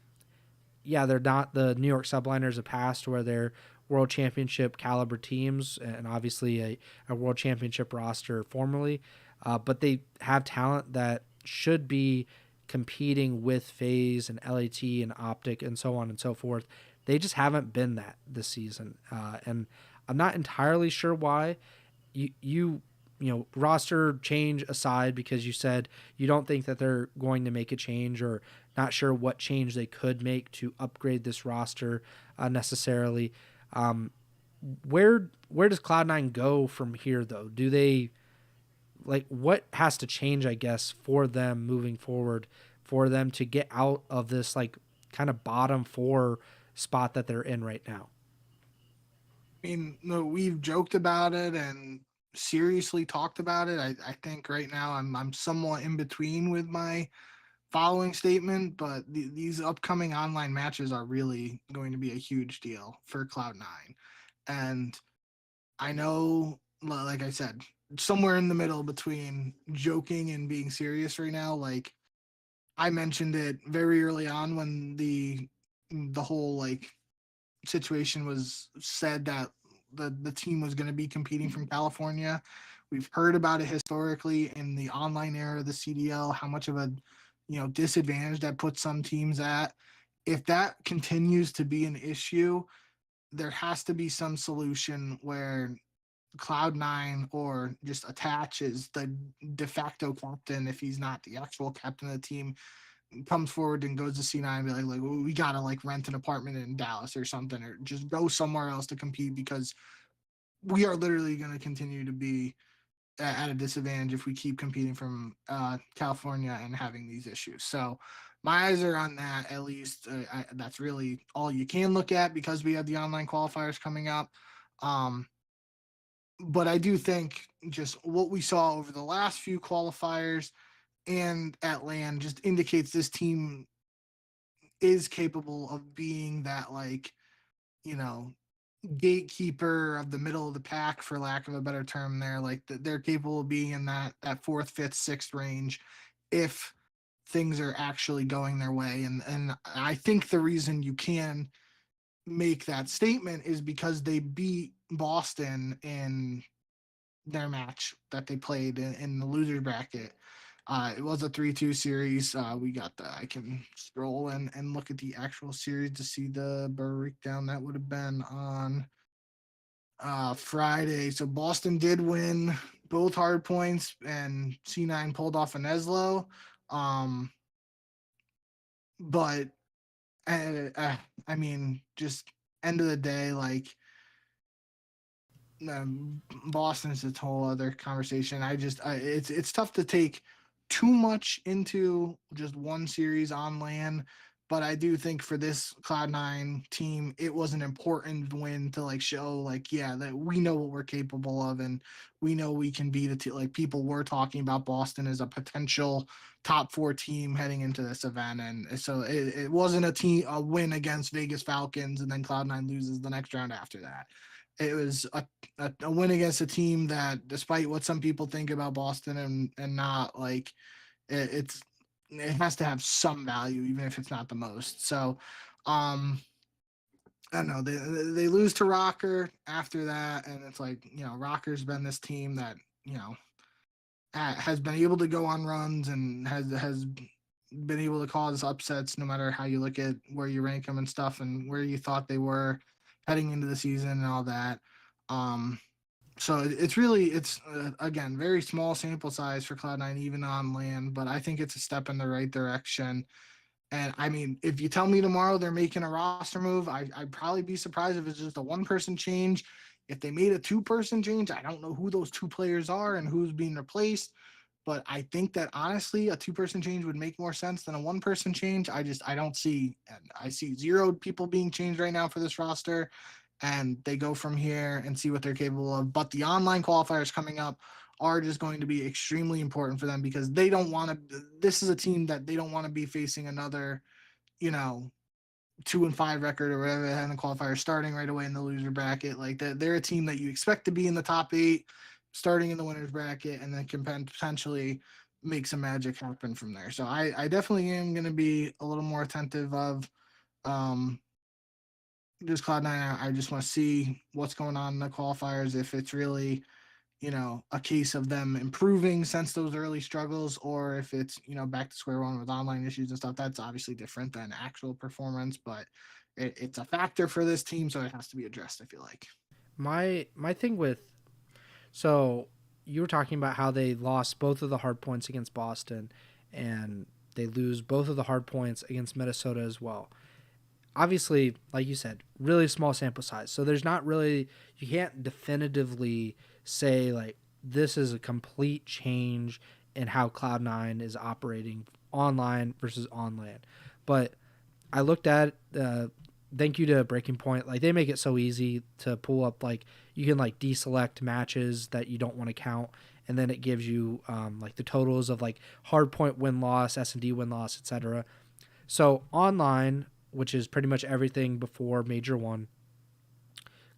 Yeah, they're not the New York Subliners of past, where they're world championship caliber teams, and obviously a world championship roster formerly. But they have talent that should be competing with FaZe and LAT and OpTic and so on and so forth. They just haven't been that this season. And I'm not entirely sure why. You roster change aside, because you said you don't think that they're going to make a change, or not sure what change they could make to upgrade this roster necessarily. Where does Cloud9 go from here though? Do they, like, what has to change, I guess, for them moving forward, for them to get out of this like kind of bottom 4 spot that they're in right now? I mean, no, we've joked about it and seriously talked about it. I think right now I'm somewhat in between with my following statement, but these upcoming online matches are really going to be a huge deal for Cloud9. And I know, like I said, somewhere in the middle between joking and being serious right now. Like, I mentioned it very early on when the whole like situation was said that the team was going to be competing from California. We've heard about it historically in the online era of the CDL, how much of a disadvantage that puts some teams at. If that continues to be an issue, there has to be some solution where Cloud9 or just attaches the de facto captain if he's not the actual captain of the team comes forward and goes to C9 and be like well, we gotta like rent an apartment in Dallas or something or just go somewhere else to compete because we are literally going to continue to be at a disadvantage if we keep competing from California and having these issues. So my eyes are on that. At least that's really all you can look at because we have the online qualifiers coming up. But I do think just what we saw over the last few qualifiers and at land just indicates this team is capable of being that like you know gatekeeper of the middle of the pack for lack of a better term there like they're capable of being in that fourth fifth sixth range if things are actually going their way and I think the reason you can make that statement is because they beat Boston in their match that they played in the loser bracket. It was a 3-2 series. We got I can scroll and look at the actual series to see the breakdown. That would have been on Friday. So Boston did win both hard points, and C9 pulled off a Neslo. But I mean, just end of the day, like Boston is a whole other conversation. It's tough to take too much into just one series on land, but I do think for this Cloud9 team, it was an important win to like show like yeah that we know what we're capable of and we know we can beat it. Like people were talking about Boston as a potential top 4 team heading into this event, and so it wasn't a win against Vegas Falcons and then Cloud9 loses the next round after that. It was a win against a team that, despite what some people think about Boston and not like it has to have some value, even if it's not the most. So, I don't know. They lose to Rocker after that, and it's like Rocker's been this team that has been able to go on runs and has been able to cause upsets no matter how you look at where you rank them and stuff and where you thought they were heading into the season and all that. So it's again very small sample size for Cloud9 even on land, but I think it's a step in the right direction. And I mean, if you tell me tomorrow they're making a roster move, I'd probably be surprised if it's just a 1-person change. If they made a 2-person change, I don't know who those 2 players are and who's being replaced. But I think that honestly, a 2-person change would make more sense than a 1-person change. I don't see, I see 0 people being changed right now for this roster, and they go from here and see what they're capable of. But the online qualifiers coming up are just going to be extremely important for them because they don't want to. This is a team that they don't want to be facing another, 2-5 record or whatever they had in the qualifier starting right away in the loser bracket. Like they're a team that you expect to be in the top 8 starting in the winners bracket and then can potentially make some magic happen from there. So I definitely am going to be a little more attentive of just Cloud9. I just want to see what's going on in the qualifiers, if it's really a case of them improving since those early struggles, or if it's, back to square one with online issues and stuff. That's obviously different than actual performance, but it's a factor for this team, so it has to be addressed, I feel like. My thing with, so you were talking about how they lost both of the hard points against Boston and they lose both of the hard points against Minnesota as well. Obviously, like you said, really small sample size. So there's not really, you can't definitively say like this is a complete change in how Cloud9 is operating online versus on land. But I looked at thank you to Breaking Point. Like they make it so easy to pull up, like you can like deselect matches that you don't want to count, and then it gives you like the totals of like hard point win loss, S&D win loss, etc. So online, which is pretty much everything before Major 1,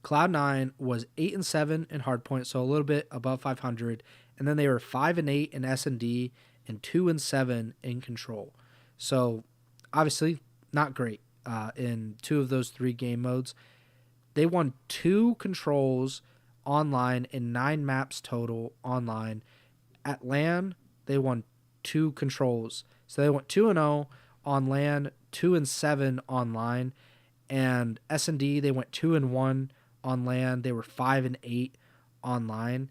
Cloud9 was 8-7 in hardpoint, so a little bit above 500, and then they were 5-8 in S&D and 2-7 in control. So obviously not great in 2 of those 3 game modes. They won 2 controls online and 9 maps total online. At LAN, they won 2 controls, so they went 2-0 on LAN, 2-7 online, and S&D they went 2-1 on land. They were 5-8 online,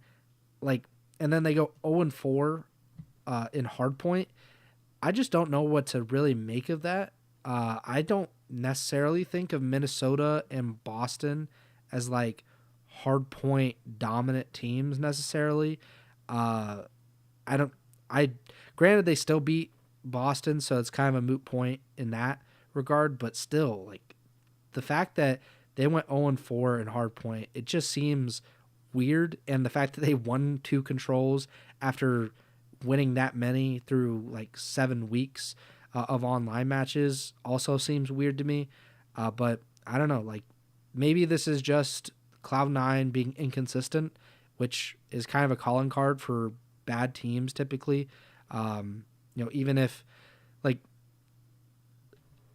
like, and then they go 0-4 in hardpoint. I just don't know what to really make of that. I don't necessarily think of Minnesota and Boston as like hardpoint dominant teams necessarily. Uh, I don't. I Granted they still beat Boston, so it's kind of a moot point in that regard. But still, like the fact that they went 0-4 in hardpoint, it just seems weird. And the fact that they won 2 controls after winning that many through like 7 weeks of online matches also seems weird to me. But I don't know. Like maybe this is just Cloud9 being inconsistent, which is kind of a calling card for bad teams typically. Even if like,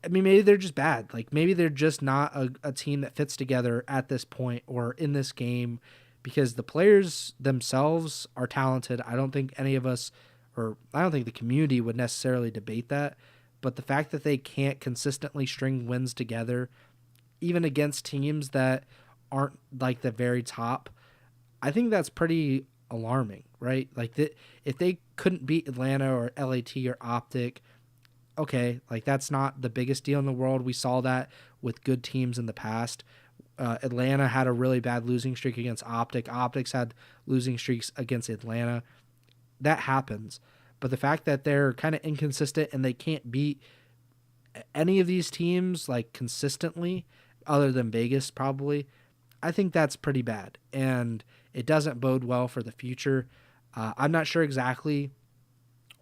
I mean, maybe they're just bad. Like maybe they're just not a team that fits together at this point or in this game, because the players themselves are talented. I don't think any of us, or I don't think the community would necessarily debate that. But the fact that they can't consistently string wins together, even against teams that aren't like the very top, I think that's pretty alarming, right? Like if they couldn't beat Atlanta or LAT or OpTic, okay, like that's not the biggest deal in the world. We saw that with good teams in the past. Atlanta had a really bad losing streak against OpTic. OpTic's had losing streaks against Atlanta. That happens. But the fact that they're kind of inconsistent and they can't beat any of these teams like consistently, other than Vegas probably, I think that's pretty bad. And it doesn't bode well for the future. I'm not sure exactly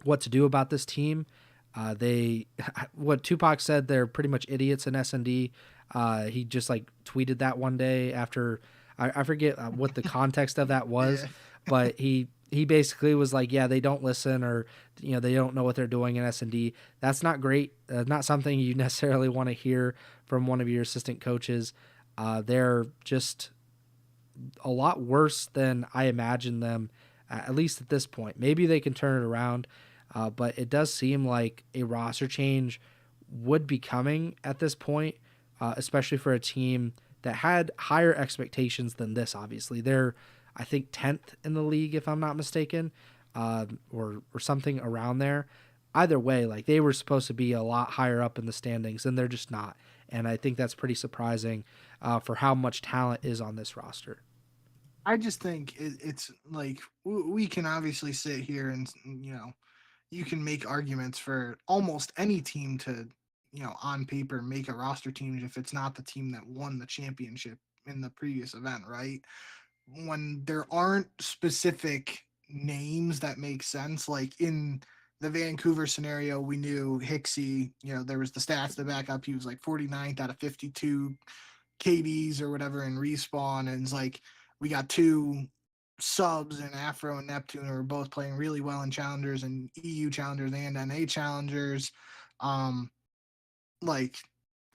what to do about this team. What Tupac said, they're pretty much idiots in S&D. He just like tweeted that one day after I forget what the context of that was, Yeah. but he basically was like, yeah, they don't listen, or they don't know what they're doing in S&D. That's not great. Not something you necessarily want to hear from one of your assistant coaches. They're just a lot worse than I imagined them, at least at this point. Maybe they can turn it around. But it does seem like a roster change would be coming at this point, especially for a team that had higher expectations than this. Obviously, they're, I think, 10th in the league, if I'm not mistaken, or something around there. Either way, like they were supposed to be a lot higher up in the standings, and they're just not. And I think that's pretty surprising for how much talent is on this roster. I just think it's like we can obviously sit here and you can make arguments for almost any team to on paper make a roster team if it's not the team that won the championship in the previous event, right? When there aren't specific names that make sense, like in the Vancouver scenario, we knew Hicksy, there was the stats to back up. He was like 49th out of 52 KDs or whatever in respawn. And it's like we got two subs in Afro and Neptune who are both playing really well in challengers and EU challengers and NA challengers. Um, like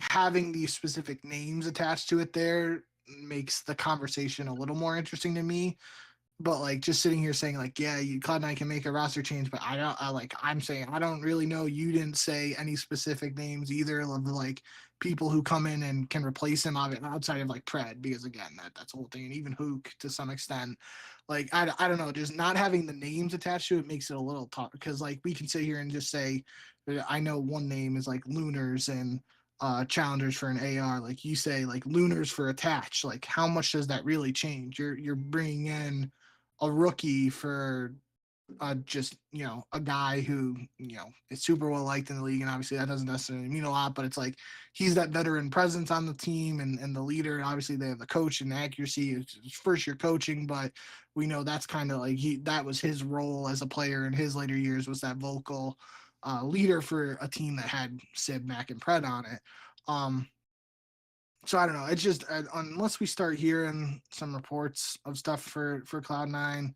having these specific names attached to it there makes the conversation a little more interesting to me. But like just sitting here saying like, yeah, Cloud9 can make a roster change, but I'm saying I don't really know. You didn't say any specific names either of the like people who come in and can replace him outside of like PRED, because again that's the whole thing, and even Huke to some extent. Like I don't know, just not having the names attached to it makes it a little tough, because like we can sit here and just say I know one name is like Lunars and challengers for an AR. Like you say like Lunars for attach, like how much does that really change? You're bringing in a rookie for just a guy who is super well liked in the league, and obviously that doesn't necessarily mean a lot, but it's like he's that veteran presence on the team and the leader, and obviously they have the coach and accuracy. It's first year coaching, but we know that's kind of like that was his role as a player in his later years, was that vocal leader for a team that had Sib, Mac, and Pred on it. So I don't know. It's just unless we start hearing some reports of stuff for Cloud9,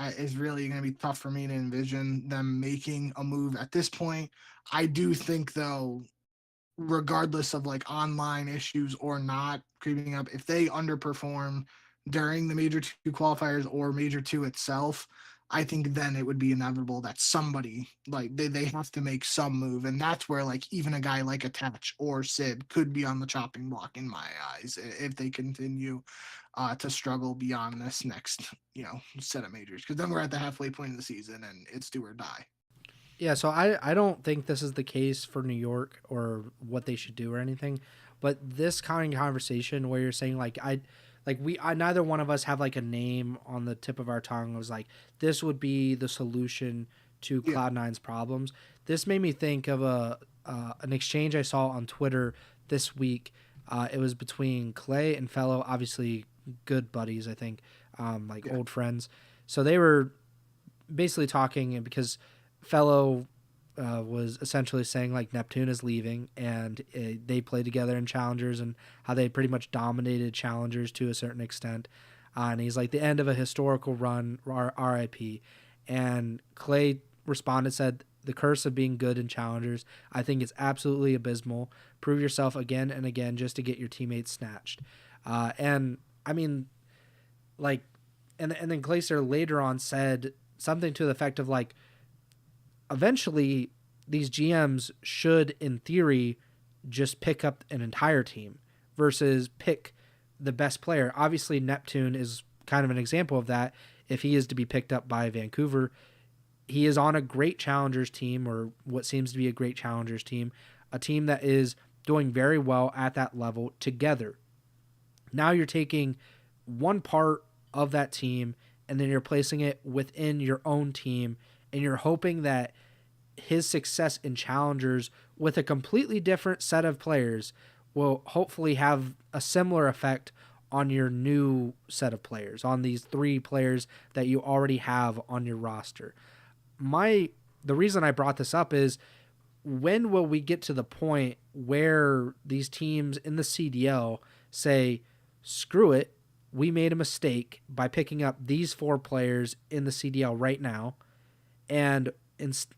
it's really going to be tough for me to envision them making a move at this point. I do think though, regardless of like online issues or not creeping up, if they underperform during the Major 2 qualifiers or Major 2 itself, I think then it would be inevitable that somebody like they have to make some move, and that's where like even a guy like Attach or Sid could be on the chopping block in my eyes if they continue to struggle beyond this next set of majors, because then we're at the halfway point of the season and it's do or die. Yeah, so I don't think this is the case for New York or what they should do or anything, but this kind of conversation where you're saying neither one of us have like a name on the tip of our tongue was like this would be the solution to Yeah, Cloud9's problems. This made me think of a an exchange I saw on Twitter this week. It was between Clay and Fellow, obviously good buddies, I think, like yeah, old friends. So they were basically talking because Fellow was essentially saying like Neptune is leaving, and they played together in challengers and how they pretty much dominated challengers to a certain extent. And he's like the end of a historical run, RIP. And Clay responded, said, "The curse of being good in challengers, I think it's absolutely abysmal. Prove yourself again and again just to get your teammates snatched." And I mean, like, and then Glacier later on said something to the effect of like, eventually these GMs should, in theory, just pick up an entire team versus pick the best player. Obviously, Neptune is kind of an example of that. If he is to be picked up by Vancouver, he is on a great challengers team, or what seems to be a great challengers team, a team that is doing very well at that level together. Now you're taking one part of that team and then you're placing it within your own team, and you're hoping that his success in challengers with a completely different set of players will hopefully have a similar effect on your new set of players, on these three players that you already have on your roster. The reason I brought this up is, when will we get to the point where these teams in the CDL say, screw it, we made a mistake by picking up these four players in the CDL right now, and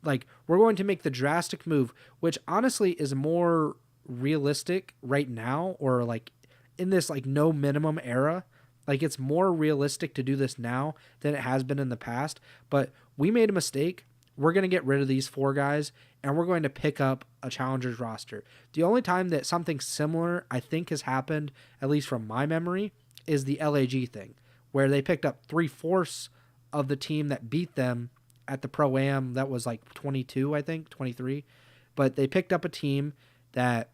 like we're going to make the drastic move, which honestly is more realistic right now, or like in this like no minimum era. Like it's more realistic to do this now than it has been in the past. But we made a mistake. We're going to get rid of these four guys and we're going to pick up a challengers roster. The only time that something similar I think has happened, at least from my memory, is the LAG thing, where they picked up 3/4 of the team that beat them at the Pro-Am. That was like 22, I think, 23. But they picked up a team that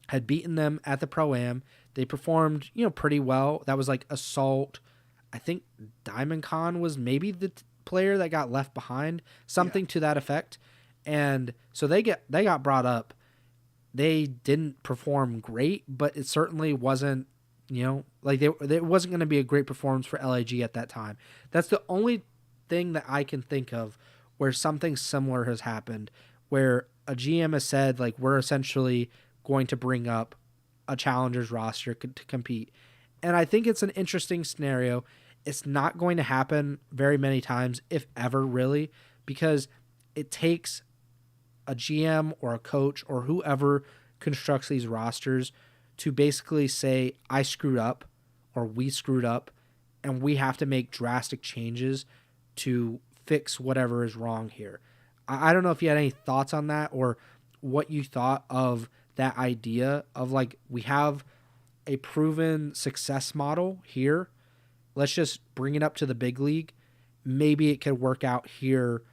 had beaten them at the Pro-Am. They performed, pretty well. That was like Assault. I think Diamond Con was maybe the player that got left behind, yeah, something to that effect. And so they got brought up. They didn't perform great, but it certainly wasn't, like it wasn't going to be a great performance for LAG at that time. That's the only thing that I can think of where something similar has happened, where a GM has said like we're essentially going to bring up a challengers roster to compete. And I think it's an interesting scenario. It's not going to happen very many times, if ever, really, because it takes a GM or a coach or whoever constructs these rosters to basically say, I screwed up or we screwed up, and we have to make drastic changes to fix whatever is wrong here. I don't know if you had any thoughts on that, or what you thought of that idea of like, we have a proven success model here. Let's just bring it up to the big league. Maybe it could work out here,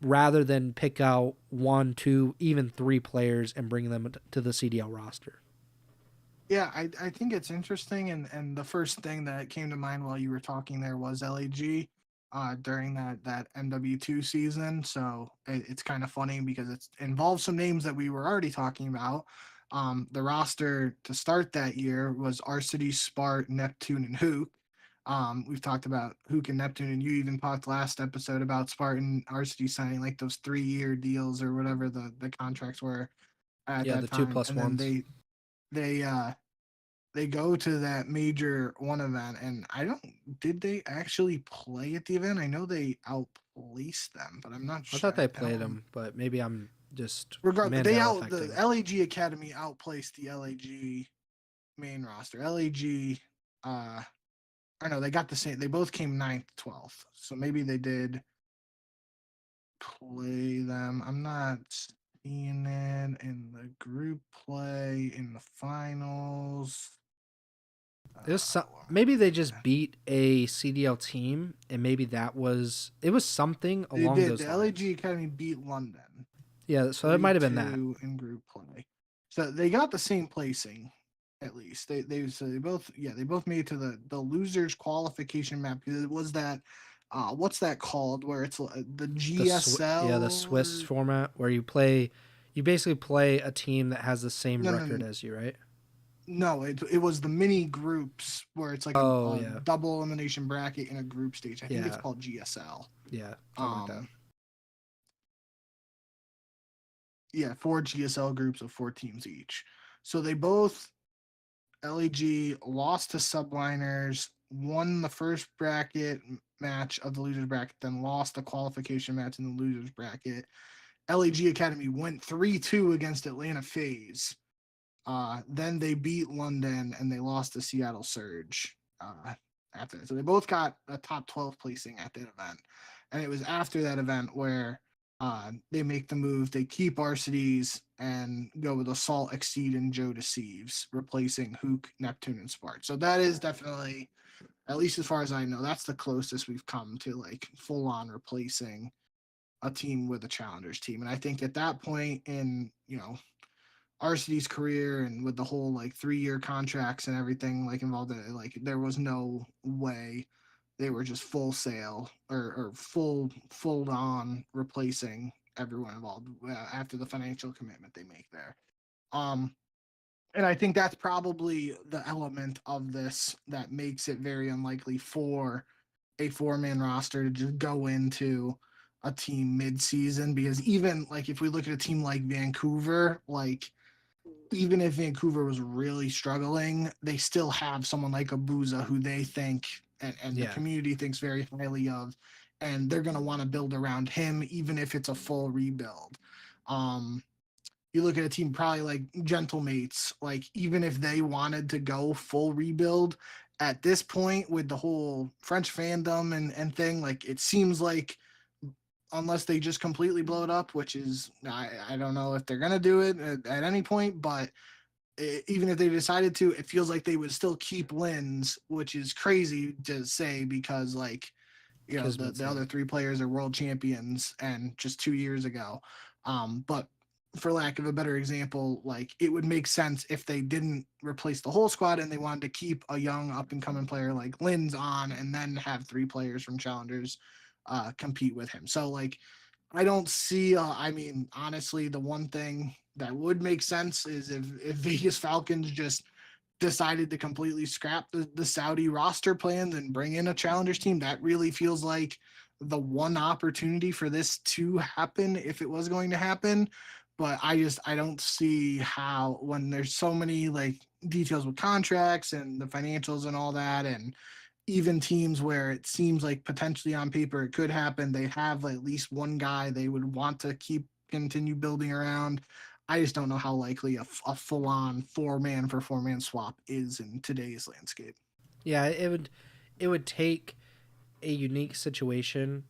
rather than pick out one, two, even three players and bring them to the CDL roster. yeah. I think it's interesting, and the first thing that came to mind while you were talking there was LAG during that MW2 season. So it's kind of funny because it involves some names that we were already talking about. The roster to start that year was Arcity, Spart, Neptune, and Huke. We've talked about Huke and Neptune, and you even talked last episode about Spartan Arcity signing like those 3-year deals or whatever the contracts were at Yeah, that the two time. plus And then ones. they they go to that major one event, and I don't did they actually play at the event? I know they outplaced them, but I'm not I sure. thought they I played don't them, but maybe I'm just regardless. They Mandela out the affecting. LAG Academy outplaced the LAG main roster. LAG I know they got the same. They both came 9th, 12th. So maybe they did play them. I'm not seeing it in the group play in the finals. Maybe they just beat a CDL team, and maybe it was something They along did. those The lines. LAG Academy beat London Yeah, so it might have been that. 3-2 in group play. So they got the same placing at least. They both made it to the losers qualification map because it was that what's that called where it's the The GSL Swiss or format where you basically play a team that has the same record no, as you, right? no, it was the mini groups where it's like Oh a yeah, double elimination bracket in a group stage. I think it's yeah, called GSL. yeah, something like that. Um, yeah, 4 GSL groups of 4 teams each. So they both LEG lost to Subliners, won the first bracket match of the losers bracket, then lost the qualification match in the losers bracket. LEG Academy went 3-2 against Atlanta FaZe. Then they beat London and they lost to Seattle Surge after that. So they both got a top 12 placing at that event. And it was after that event where they make the move. They keep Arcides and go with Assault, Exceed, and Joe Deceives, replacing Huke, Neptune, and Spark. So that is definitely, at least as far as I know, that's the closest we've come to like full on replacing a team with a challengers team. And I think at that point in, Arcidy's career and with the whole like 3-year contracts and everything like involved in it, like there was no way they were just full sale or full on replacing everyone involved after the financial commitment they make there. Um, and I think that's probably the element of this that makes it very unlikely for a 4-man roster to just go into a team mid-season because even like if we look at a team like Vancouver, like even if Vancouver was really struggling, they still have someone like Abuza who they think and the Yeah, community thinks very highly of, and they're going to want to build around him, even if it's a full rebuild. Um, you look at a team probably like Gentlemates, like even if they wanted to go full rebuild at this point with the whole French fandom and thing, like it seems like unless they just completely blow it up, which is I don't know if they're gonna do it at any point, but even if they decided to, it feels like they would still keep Lins, which is crazy to say because like the Kismet's other name. 3 players are world champions and just 2 years ago. But for lack of a better example, like it would make sense if they didn't replace the whole squad and they wanted to keep a young up and coming player like Lins on and then have 3 players from challengers compete with him. So like I don't see. I mean, honestly, the one thing that would make sense is if Vegas Falcons just decided to completely scrap the Saudi roster plans and bring in a challengers team. That really feels like the one opportunity for this to happen if it was going to happen. But I don't see how when there's so many like details with contracts and the financials and all that and even teams where it seems like potentially on paper it could happen, they have at least one guy they would want to continue building around. I just don't know how likely a full on 4-man for 4-man swap is in today's landscape. Yeah, it would take a unique situation,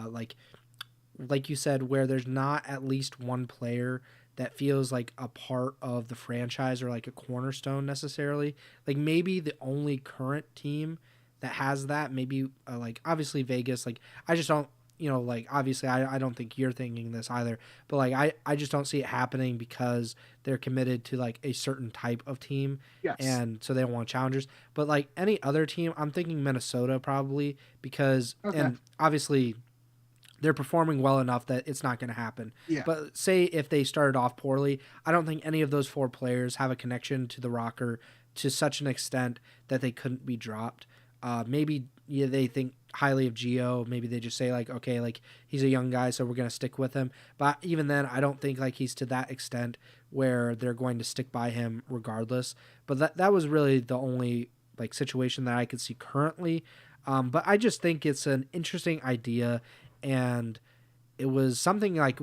like you said, where there's not at least one player that feels like a part of the franchise or like a cornerstone necessarily. Like maybe the only current team that has that, maybe like obviously Vegas. Like I just don't, like obviously I don't think you're thinking this either, but like I just don't see it happening because they're committed to like a certain type of team. Yes. And so they don't want challengers. But like any other team, I'm thinking Minnesota probably because, Okay. and obviously they're performing well enough that it's not going to happen. Yeah. But say if they started off poorly, I don't think any of those 4 players have a connection to the rocker to such an extent that they couldn't be dropped. Maybe they think highly of Geo. Maybe they just say like, okay, like he's a young guy, so we're gonna stick with him. But even then, I don't think like he's to that extent where they're going to stick by him regardless. But that was really the only like situation that I could see currently. But I just think it's an interesting idea, and it was something like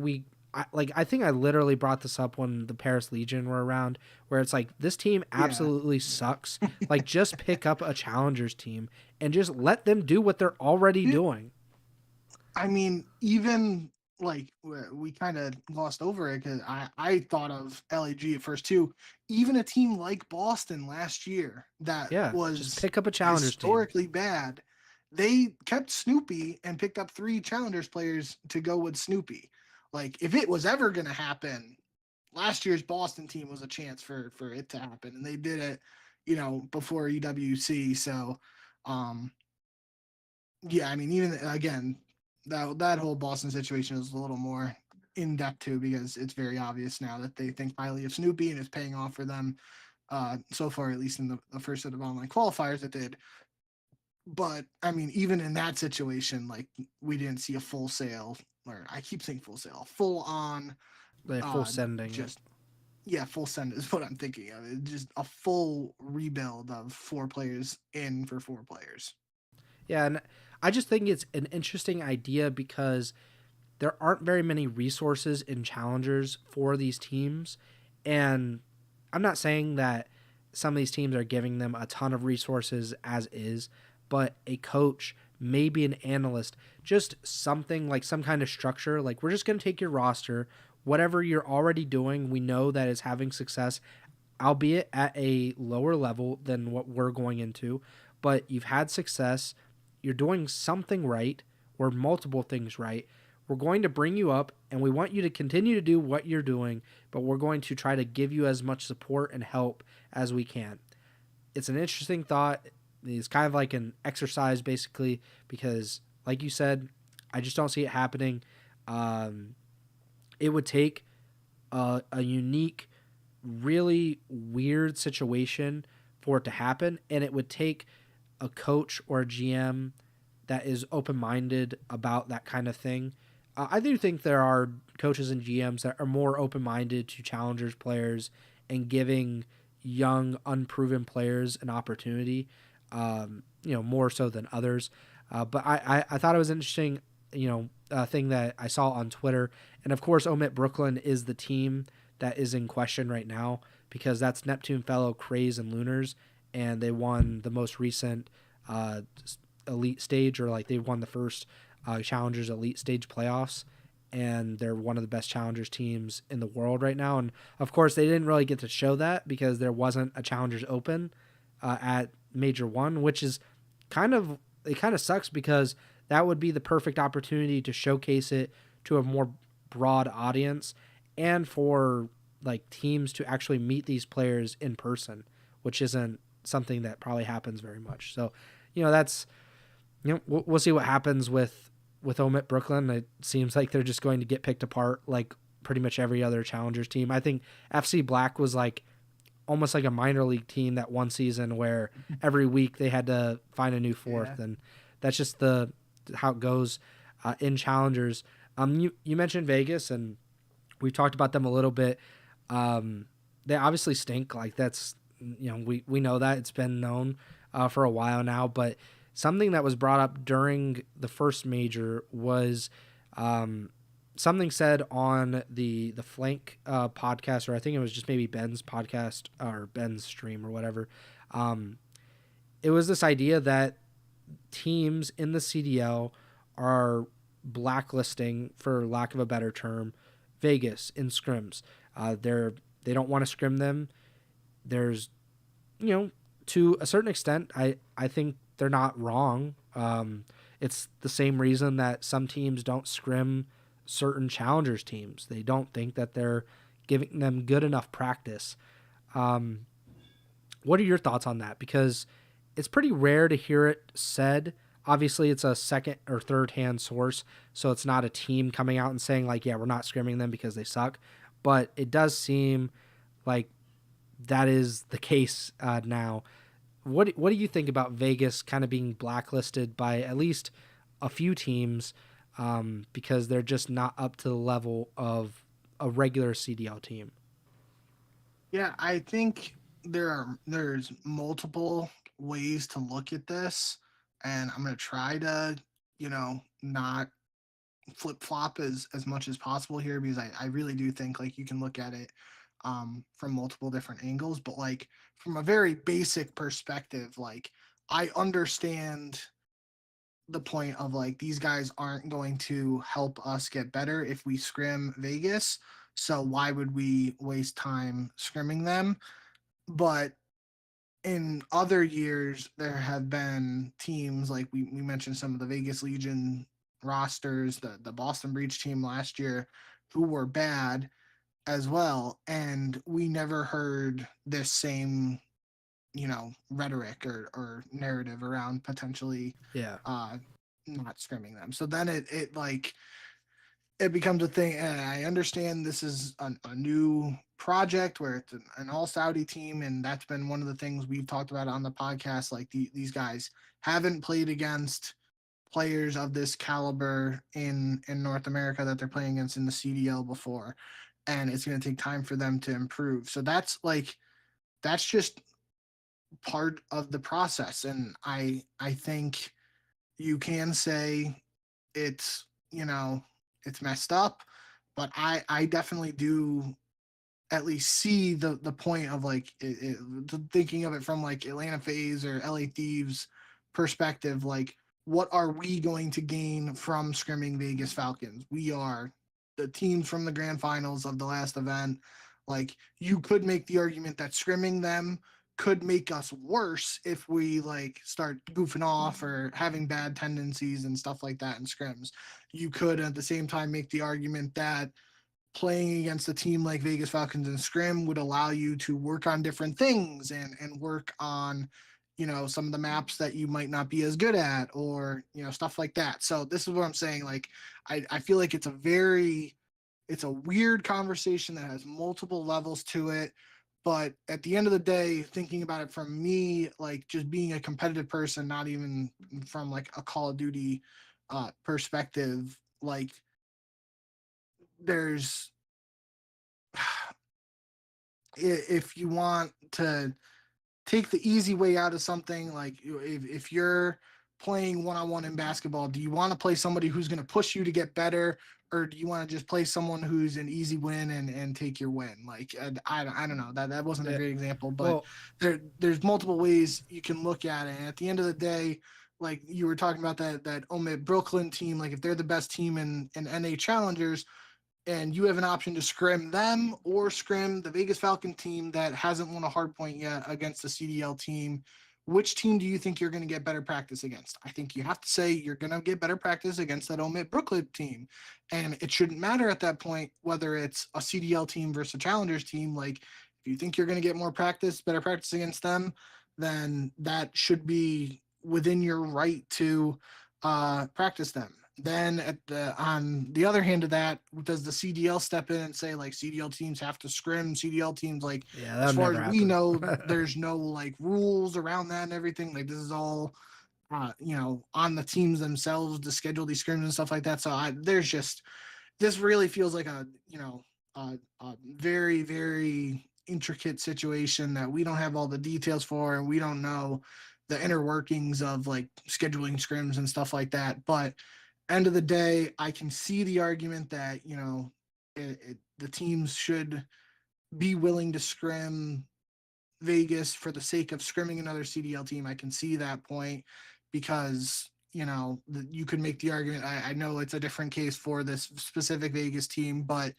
I think I literally brought this up when the Paris Legion were around, where it's like this team Yeah. absolutely sucks. Like just pick up a challengers team and just let them do what they're already doing. I mean, even like we kind of glossed over it because I thought of LAG at first too. Even a team like Boston last year that Yeah, just was pick up a challengers team. historically bad, they kept Snoopy and picked up 3 challengers players to go with Snoopy. Like if it was ever going to happen, last year's Boston team was a chance for it to happen, and they did it, before EWC. So, um, yeah, I mean, even again, that whole Boston situation is a little more in depth too, because it's very obvious now that they think highly of Snoopy and it's paying off for them. So far, at least in the first set of online qualifiers, it did. But I mean, even in that situation, like we didn't see a full sale, or I keep saying full sale, full on, They're full sending it. just yeah, full send is what I'm thinking of. It's just a full rebuild of 4 players in for 4 players. Yeah, and I just think it's an interesting idea because there aren't very many resources in challengers for these teams. And I'm not saying that some of these teams are giving them a ton of resources as is, but a coach, maybe an analyst, just something like some kind of structure. Like, we're just going to take your roster, whatever you're already doing, we know that is having success, albeit at a lower level than what we're going into, but you've had success, you're doing something right, or multiple things right. We're going to bring you up and we want you to continue to do what you're doing, but we're going to try to give you as much support and help as we can. It's an interesting thought. It's kind of like an exercise, basically, because, like you said, I just don't see it happening. It would take a unique, really weird situation for it to happen, and it would take a coach or a GM that is open-minded about that kind of thing. I do think there are coaches and GMs that are more open-minded to challengers players and giving young, unproven players an opportunity, more so than others. But I thought it was interesting, thing that I saw on Twitter. And of course, Omit Brooklyn is the team that is in question right now because that's Neptune fellow Craze and Lunars, and they won the most recent uh, elite stage, or like they won the first Challengers Elite Stage playoffs, and they're one of the best Challengers teams in the world right now. And of course, they didn't really get to show that because there wasn't a Challengers Open at Major One, which is kind of sucks because that would be the perfect opportunity to showcase it to a more broad audience and for like teams to actually meet these players in person, which isn't something that probably happens very much. So, that's we'll see what happens with Omit Brooklyn. It seems like they're just going to get picked apart like pretty much every other Challengers team. I think FC Black was like almost like a minor league team that one season where every week they had to find a new fourth, and that's just how it goes in Challengers. You mentioned Vegas, and we've talked about them a little bit. They obviously stink. Like that's we know that it's been known for a while now, but something that was brought up during the first major was something said on the Flank podcast, or I think it was just maybe Ben's podcast or Ben's stream or whatever. It was this idea that teams in the CDL are blacklisting, for lack of a better term, Vegas in scrims. They don't want to scrim them. There's, to a certain extent, I think they're not wrong. It's the same reason that some teams don't scrim certain challengers teams. They don't think that they're giving them good enough practice. What are your thoughts on that? Because it's pretty rare to hear it said. Obviously, it's a second or third hand source, so it's not a team coming out and saying like, yeah, we're not scrimming them because they suck. But it does seem like that is the case now. What do you think about Vegas kind of being blacklisted by at least a few teams because they're just not up to the level of a regular CDL team? Yeah, I think there's multiple ways to look at this, and I'm gonna try to, not flip flop as much as possible here, because I really do think like you can look at it from multiple different angles, but like from a very basic perspective, like I understand the point of like these guys aren't going to help us get better if we scrim Vegas. So why would we waste time scrimming them? But in other years, there have been teams like we mentioned some of the Vegas Legion rosters, the Boston Breach team last year, who were bad as well. And we never heard this same, rhetoric or narrative around potentially Yeah. uh, not scrimming them. So then it like it becomes a thing. And I understand this is a new project where it's an all Saudi team, and that's been one of the things we've talked about on the podcast. Like these guys haven't played against players of this caliber in North America that they're playing against in the CDL before, and it's going to take time for them to improve. So that's just part of the process, and I think you can say it's it's messed up, but I definitely do at least see the point of like thinking of it from like Atlanta Phase or LA Thieves perspective. Like, what are we going to gain from scrimming Vegas Falcons? We are the teams from the grand finals of the last event. Like, you could make the argument that scrimming them could make us worse if we like start goofing off or having bad tendencies and stuff like that in scrims. You could at the same time make the argument that playing against a team like Vegas Falcons and Scrim would allow you to work on different things and work on, some of the maps that you might not be as good at, or, stuff like that. So this is what I'm saying. Like, I feel like it's a weird conversation that has multiple levels to it. But at the end of the day, thinking about it from me, like just being a competitive person, not even from like a Call of Duty perspective, like there's if you want to take the easy way out of something, like if you're playing one-on-one in basketball, do you want to play somebody who's going to push you to get better, or do you want to just play someone who's an easy win and take your win? Like I don't know, that wasn't a Yeah. great example, but Well, there's multiple ways you can look at it. And at the end of the day, like you were talking about that Omid Brooklyn team, like if they're the best team in NA Challengers, and you have an option to scrim them or scrim the Vegas Falcon team that hasn't won a hard point yet against the CDL team, which team do you think you're going to get better practice against? I think you have to say you're going to get better practice against that Omit Brooklyn team. And it shouldn't matter at that point whether it's a CDL team versus a Challengers team. Like, if you think you're going to get more practice, better practice against them, then that should be within your right to practice them. Then on the other hand of that, does the CDL step in and say like CDL teams have to scrim? CDL teams, like, yeah, as that far never as we happen. know, there's no like rules around that and everything. Like, this is all on the teams themselves to schedule these scrims and stuff like that. So there's just this really feels like a very very intricate situation that we don't have all the details for, and we don't know the inner workings of like scheduling scrims and stuff like that. But end of the day, I can see the argument that the teams should be willing to scrim Vegas for the sake of scrimming another CDL team. I can see that point because you could make the argument. I know it's a different case for this specific Vegas team, but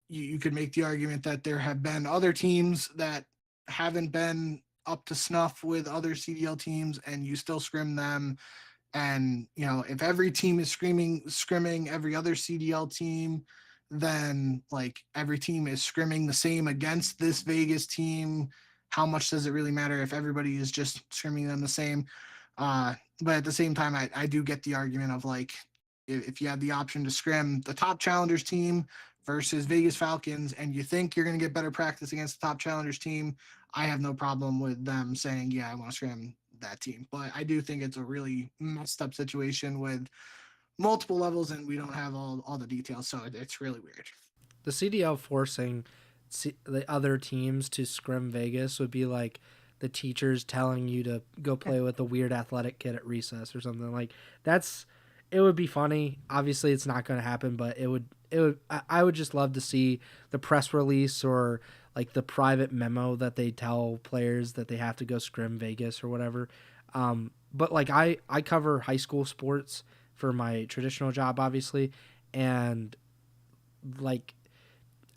you could make the argument that there have been other teams that haven't been up to snuff with other CDL teams, and you still scrim them. And if every team is scrimming every other CDL team, then like every team is scrimming the same against this Vegas team. How much does it really matter if everybody is just scrimming them the same? But at the same time, I do get the argument of like, if you have the option to scrim the top challengers team versus Vegas Falcons, and you think you're going to get better practice against the top challengers team, I have no problem with them saying, yeah, I want to scrim that team. But I do think it's a really messed up situation with multiple levels, and we don't have all the details. So it's really weird. the CDL forcing the other teams to scrim Vegas would be like the teachers telling you to go play with a weird athletic kid at recess or something. Like, that's it would be funny. Obviously, it's not going to happen, but I would just love to see the press release or like the private memo that they tell players that they have to go scrim Vegas or whatever. But like I cover high school sports for my traditional job, obviously, and like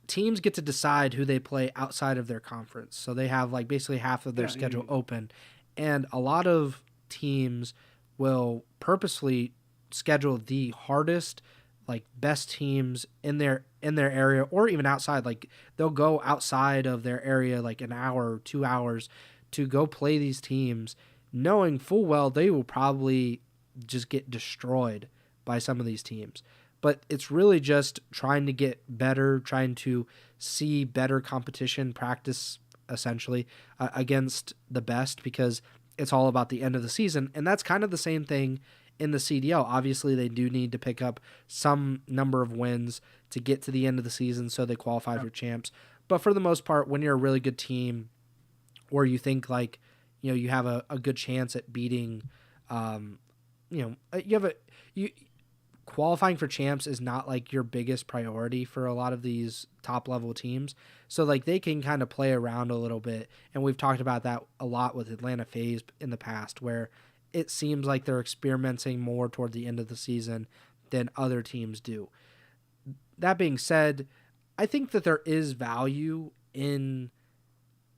teams get to decide who they play outside of their conference. So they have like basically half of their schedule open. And a lot of teams will purposely schedule the hardest, like best teams in their area or even outside. Like they'll go outside of their area like an hour or 2 hours to go play these teams, knowing full well they will probably just get destroyed by some of these teams. But it's really just trying to get better, trying to see better competition, practice essentially against the best, because it's all about the end of the season. And that's kind of the same thing in the CDL. Obviously, they do need to pick up some number of wins to get to the end of the season so they qualify for champs. But for the most part, when you're a really good team or you think like, you have a good chance at beating, qualifying for champs is not like your biggest priority for a lot of these top level teams. So like they can kind of play around a little bit. And we've talked about that a lot with Atlanta FaZe in the past, where it seems like they're experimenting more toward the end of the season than other teams do. That being said, I think that there is value in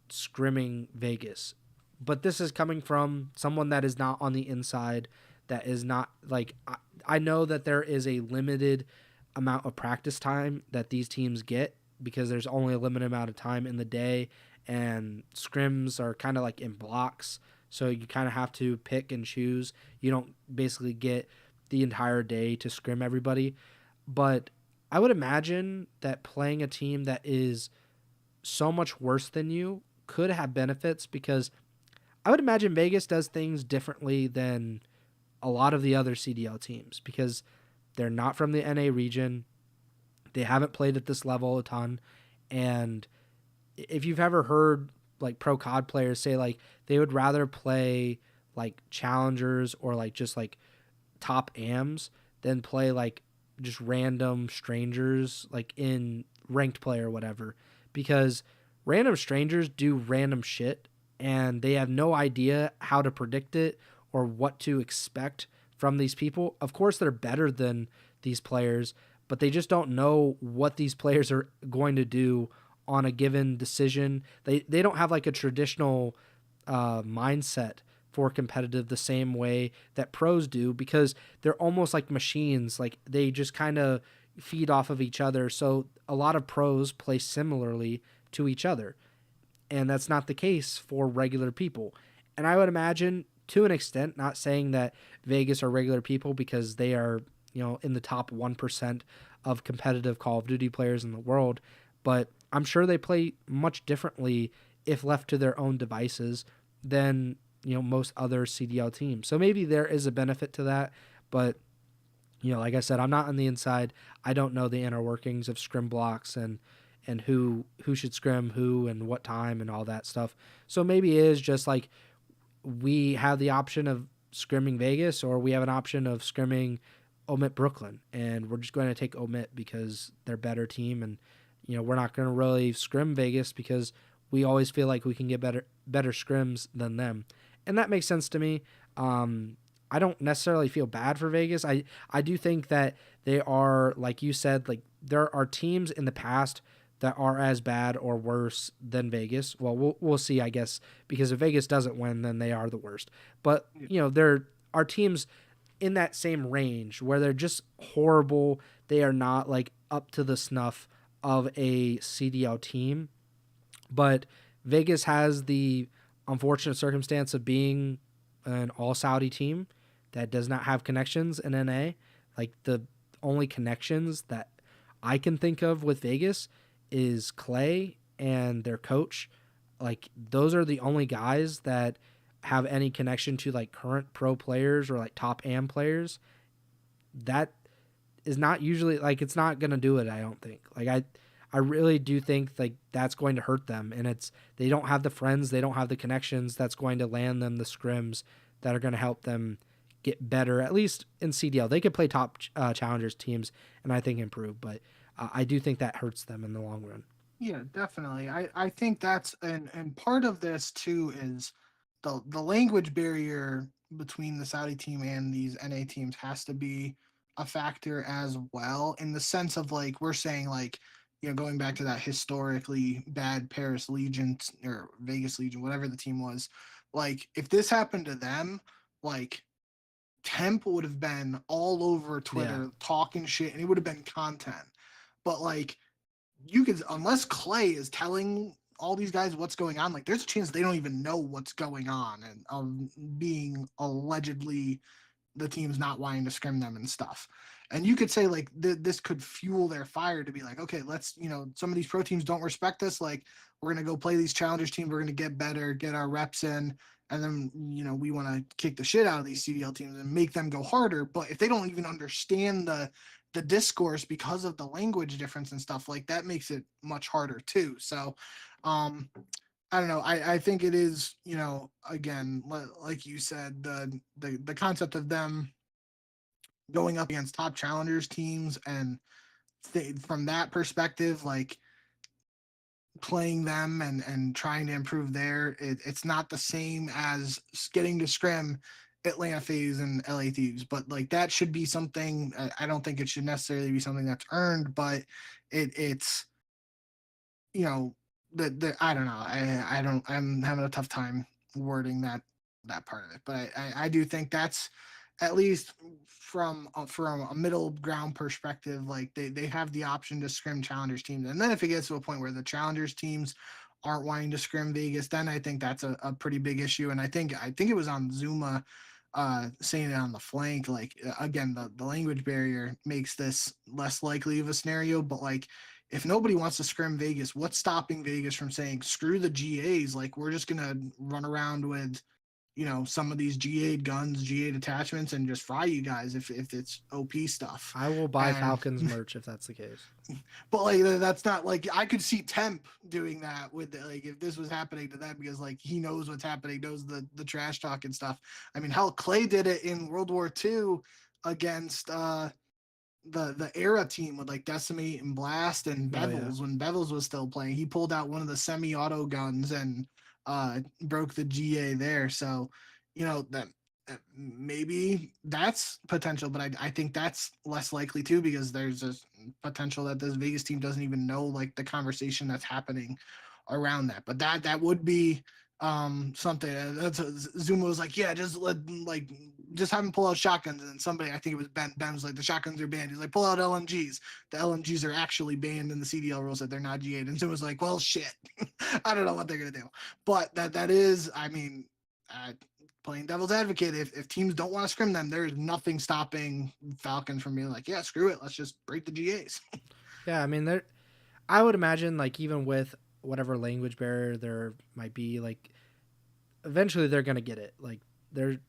scrimming Vegas, but this is coming from someone that is not on the inside, that is not like, I know that there is a limited amount of practice time that these teams get because there's only a limited amount of time in the day, and scrims are kind of like in blocks. So you kind of have to pick and choose. You don't basically get the entire day to scrim everybody. But I would imagine that playing a team that is so much worse than you could have benefits, because I would imagine Vegas does things differently than a lot of the other CDL teams, because they're not from the NA region. They haven't played at this level a ton. And if you've ever heard like pro COD players say like they would rather play like challengers or like just like top AMs than play like just random strangers like in ranked play or whatever, because random strangers do random shit and they have no idea how to predict it or what to expect from these people. Of course, they're better than these players, but they just don't know what these players are going to do on a given decision. They don't have like a traditional mindset for competitive the same way that pros do, because they're almost like machines. Like they just kind of feed off of each other. So a lot of pros play similarly to each other, and that's not the case for regular people. And I would imagine, to an extent, not saying that Vegas are regular people because they are, in the top 1% of competitive Call of Duty players in the world, but I'm sure they play much differently if left to their own devices than, most other CDL teams. So maybe there is a benefit to that, but like I said, I'm not on the inside. I don't know the inner workings of scrim blocks and who should scrim who and what time and all that stuff. So maybe it is just like we have the option of scrimming Vegas, or we have an option of scrimming Omit Brooklyn, and we're just going to take Omit because they're a better team, and we're not going to really scrim Vegas because we always feel like we can get better scrims than them. And that makes sense to me. I don't necessarily feel bad for Vegas. I do think that they are, like you said, like there are teams in the past that are as bad or worse than Vegas. Well, we'll see, I guess, because if Vegas doesn't win, then they are the worst. But, there are teams in that same range where they're just horrible. They are not like up to the snuff of a CDL team. But Vegas has the unfortunate circumstance of being an all-Saudi team that does not have connections in NA. Like the only connections that I can think of with Vegas is Clay and their coach. Like those are the only guys that have any connection to like current pro players or like top AM players. That is not usually like, it's not going to do it. I don't think. Like I really do think like that's going to hurt them, and they don't have the friends, they don't have the connections that's going to land them the scrims that are going to help them get better, at least in CDL. They could play top challengers teams and I think improve, but I do think that hurts them in the long run. Yeah, definitely. I think that's and part of this too is the language barrier between the Saudi team and these NA teams has to be a factor as well, in the sense of like we're saying like, going back to that historically bad Paris Legion or Vegas Legion, whatever the team was, like if this happened to them, like Temp would have been all over Yeah. Twitter talking shit and it would have been content. But like you could, unless Clay is telling all these guys what's going on, like there's a chance they don't even know what's going on, and being allegedly the team's not wanting to scrim them and stuff. And you could say like this could fuel their fire to be like, okay, let's, some of these pro teams don't respect us. Like we're gonna go play these challengers teams. We're gonna get better, get our reps in, and then we want to kick the shit out of these CDL teams and make them go harder. But if they don't even understand the discourse because of the language difference and stuff, like that makes it much harder too. So, I don't know. I think it is, again, like you said, the concept of them going up against top challengers teams and from that perspective, like playing them and trying to improve there, it's not the same as getting to scrim Atlanta FaZe and LA Thieves, but like that should be something. I don't think it should necessarily be something that's earned, but it's you know the I don't know. I don't. I'm having a tough time wording that part of it, but I do think that's at least from a middle ground perspective. Like they have the option to scrim challengers teams, and then if it gets to a point where the challengers teams aren't wanting to scrim Vegas, then I think that's a pretty big issue. And I think it was on Zuma saying it on the flank, like again, the language barrier makes this less likely of a scenario, but like if nobody wants to scrim Vegas, what's stopping Vegas from saying screw the GAs? Like we're just gonna run around with, some of these GA guns, GA attachments, and just fry you guys if it's OP stuff. I will buy And Falcons merch if that's the case. but like that's not like I could see Temp doing that with like if this was happening to them, because like he knows what's happening, knows the trash talk and stuff. I mean, hell, Clay did it in World War II against the era team with like Decimate and Blast and Bevels. When Bevels was still playing, he pulled out one of the semi-auto guns and broke the GA there. So that maybe that's potential, but I think that's less likely too, because there's a potential that this Vegas team doesn't even know like the conversation that's happening around that. But that would be something that's Zuma was like, yeah, just have him pull out shotguns. And then somebody, I think it was Ben was like, the shotguns are banned. He's like, pull out LMGs. The LMGs are actually banned in the CDL rules, that they're not GA'd. And Zuma was like, well, shit. I don't know what they're gonna do. But that is, I mean, playing devil's advocate, if teams don't want to scrim them, there's nothing stopping Falcons from being like, yeah, screw it, let's just break the GAs. Yeah, I mean, I would imagine like even with whatever language barrier there might be, like eventually they're gonna get it. Like they're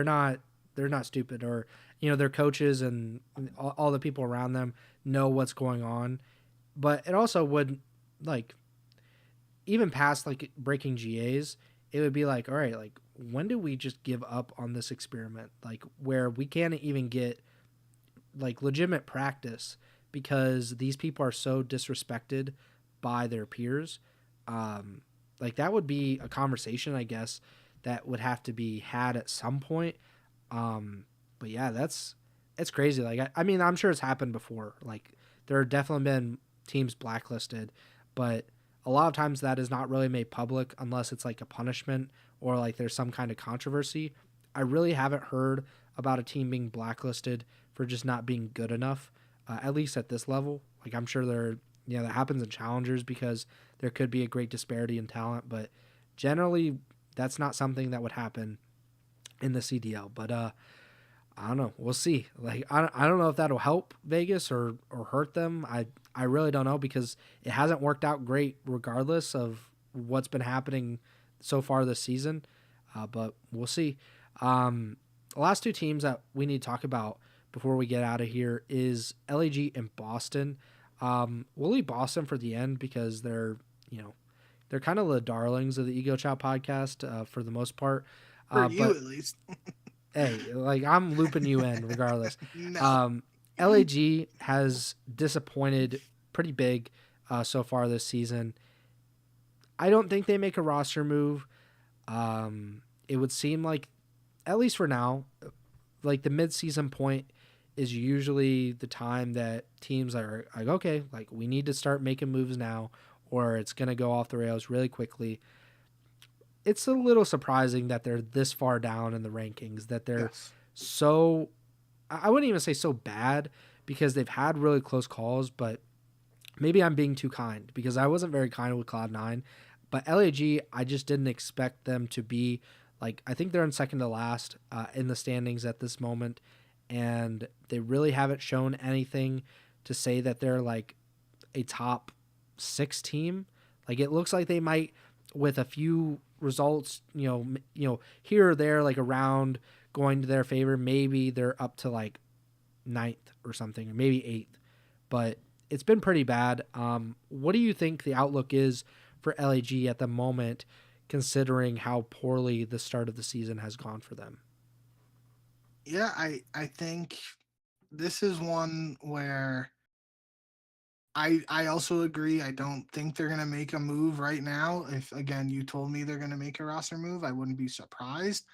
not stupid, or their coaches and all the people around them know what's going on. But it also would, like, even past like breaking GAs, it would be like, all right, like when do we just give up on this experiment? Like where we can't even get like legitimate practice because these people are so disrespected by their peers. Like that would be a conversation, I guess, that would have to be had at some point. But yeah, it's crazy. Like I mean, I'm sure it's happened before. Like there have definitely been teams blacklisted, but a lot of times that is not really made public unless it's like a punishment or like there's some kind of controversy. I really haven't heard about a team being blacklisted for just not being good enough, at least at this level. Like I'm sure that happens in challengers because there could be a great disparity in talent, but generally that's not something that would happen in the CDL. But I don't know. We'll see. Like I don't know if that'll help Vegas or hurt them. I really don't know, because it hasn't worked out great regardless of what's been happening so far this season. But we'll see. The last two teams that we need to talk about before we get out of here is LAG and Boston. We'll leave Boston for the end because they're kind of the darlings of the Ego Chall podcast for the most part. For you, But at least. Hey, like I'm looping you in regardless. No. Um, LAG has disappointed pretty big so far this season. I don't think they make a roster move. It would seem like, at least for now, like the mid-season point is usually the time that teams are like, okay, like we need to start making moves now, or it's gonna go off the rails really quickly. It's a little surprising that they're this far down in the rankings, that they're Yes. so, I wouldn't even say so bad, because they've had really close calls, but maybe I'm being too kind because I wasn't very kind with Cloud9. But LAG, I just didn't expect them to be like, I think they're in second to last in the standings at this moment. And they really haven't shown anything to say that they're like a top 6 team. Like it looks like they might, with a few results, here or there, like around going to their favor, maybe they're up to like ninth or something, or maybe eighth. But it's been pretty bad. What do you think the outlook is for LAG at the moment, considering how poorly the start of the season has gone for them? Yeah, I think this is one where I also agree. I don't think they're gonna make a move right now. If again you told me they're gonna make a roster move, I wouldn't be surprised.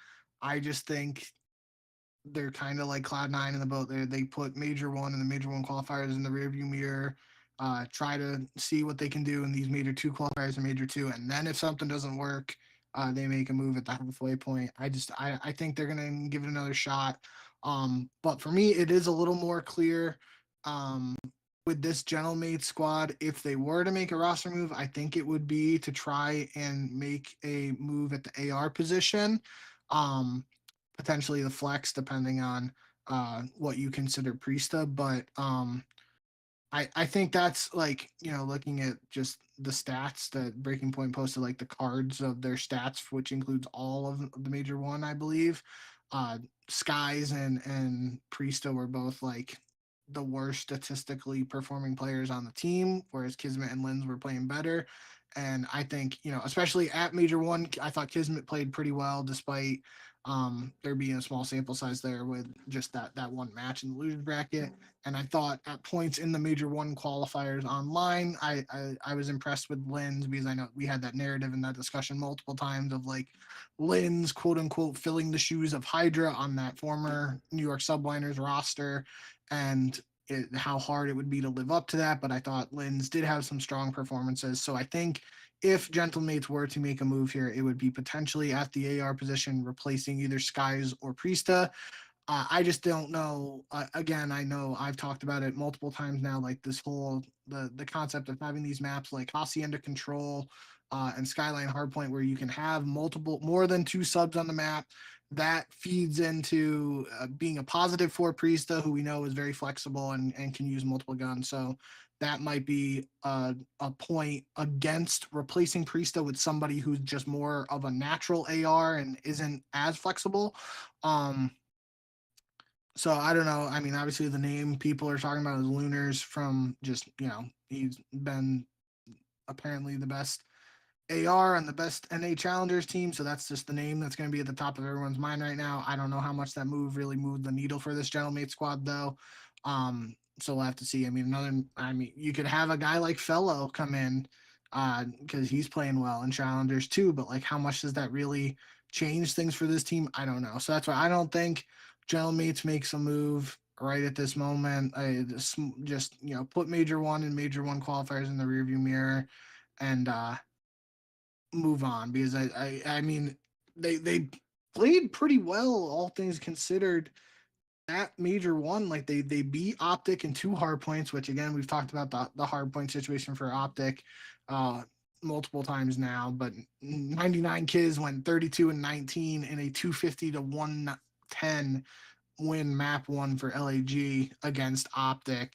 I just think they're kind of like Cloud9 in the boat. They put Major One and the Major One qualifiers in the rearview mirror. Try to see what they can do in these Major Two qualifiers and Major Two, and then if something doesn't work, they make a move at the halfway point. I think they're gonna give it another shot. But for me, it is a little more clear. With this Gentlemate squad, if they were to make a roster move, I think it would be to try and make a move at the AR position. Um, Potentially the flex, depending on what you consider Priesta. But I think that's like, looking at just the stats that Breaking Point posted, like the cards of their stats, which includes all of the Major One, I believe. Uh, Skies and Priesta were both like the worst statistically performing players on the team, whereas Kismet and Lins were playing better. And I think, especially at Major One, I thought Kismet played pretty well despite there being a small sample size there with just that one match in the losers bracket. And I thought at points in the Major One qualifiers online, I was impressed with Lynn's, because I know we had that narrative and that discussion multiple times of like Lynn's quote unquote filling the shoes of Hydra on that former New York Subliners roster, and how hard it would be to live up to that. But I thought Lynn's did have some strong performances. So I think if Gentlemates were to make a move here, it would be potentially at the AR position, replacing either Skies or Priesta. I just don't know. Again, I know I've talked about it multiple times now. Like this whole the concept of having these maps like Hacienda Control and Skyline Hardpoint, where you can have more than two subs on the map. That feeds into being a positive for Priesta, who we know is very flexible and can use multiple guns. So that might be a point against replacing Priesta with somebody who's just more of a natural AR and isn't as flexible. So I don't know. I mean, obviously the name people are talking about is Lunars, from just, he's been apparently the best AR and the best NA Challengers team. So that's just the name that's going to be at the top of everyone's mind right now. I don't know how much that move really moved the needle for this Gentlemate squad though. So we'll have to see. I mean, you could have a guy like Fellow come in because he's playing well in Challengers too. But like, how much does that really change things for this team? I don't know. So that's why I don't think Gentlemates makes a move right at this moment. I just put Major One and Major One qualifiers in the rearview mirror and move on, because I mean they played pretty well, all things considered, at Major One. Like they beat OpTic in two hard points, which again we've talked about the hard point situation for OpTic uh multiple times now. But 99 Kids went 32 and 19 in a 250 to 110 win map one for LAG against OpTic.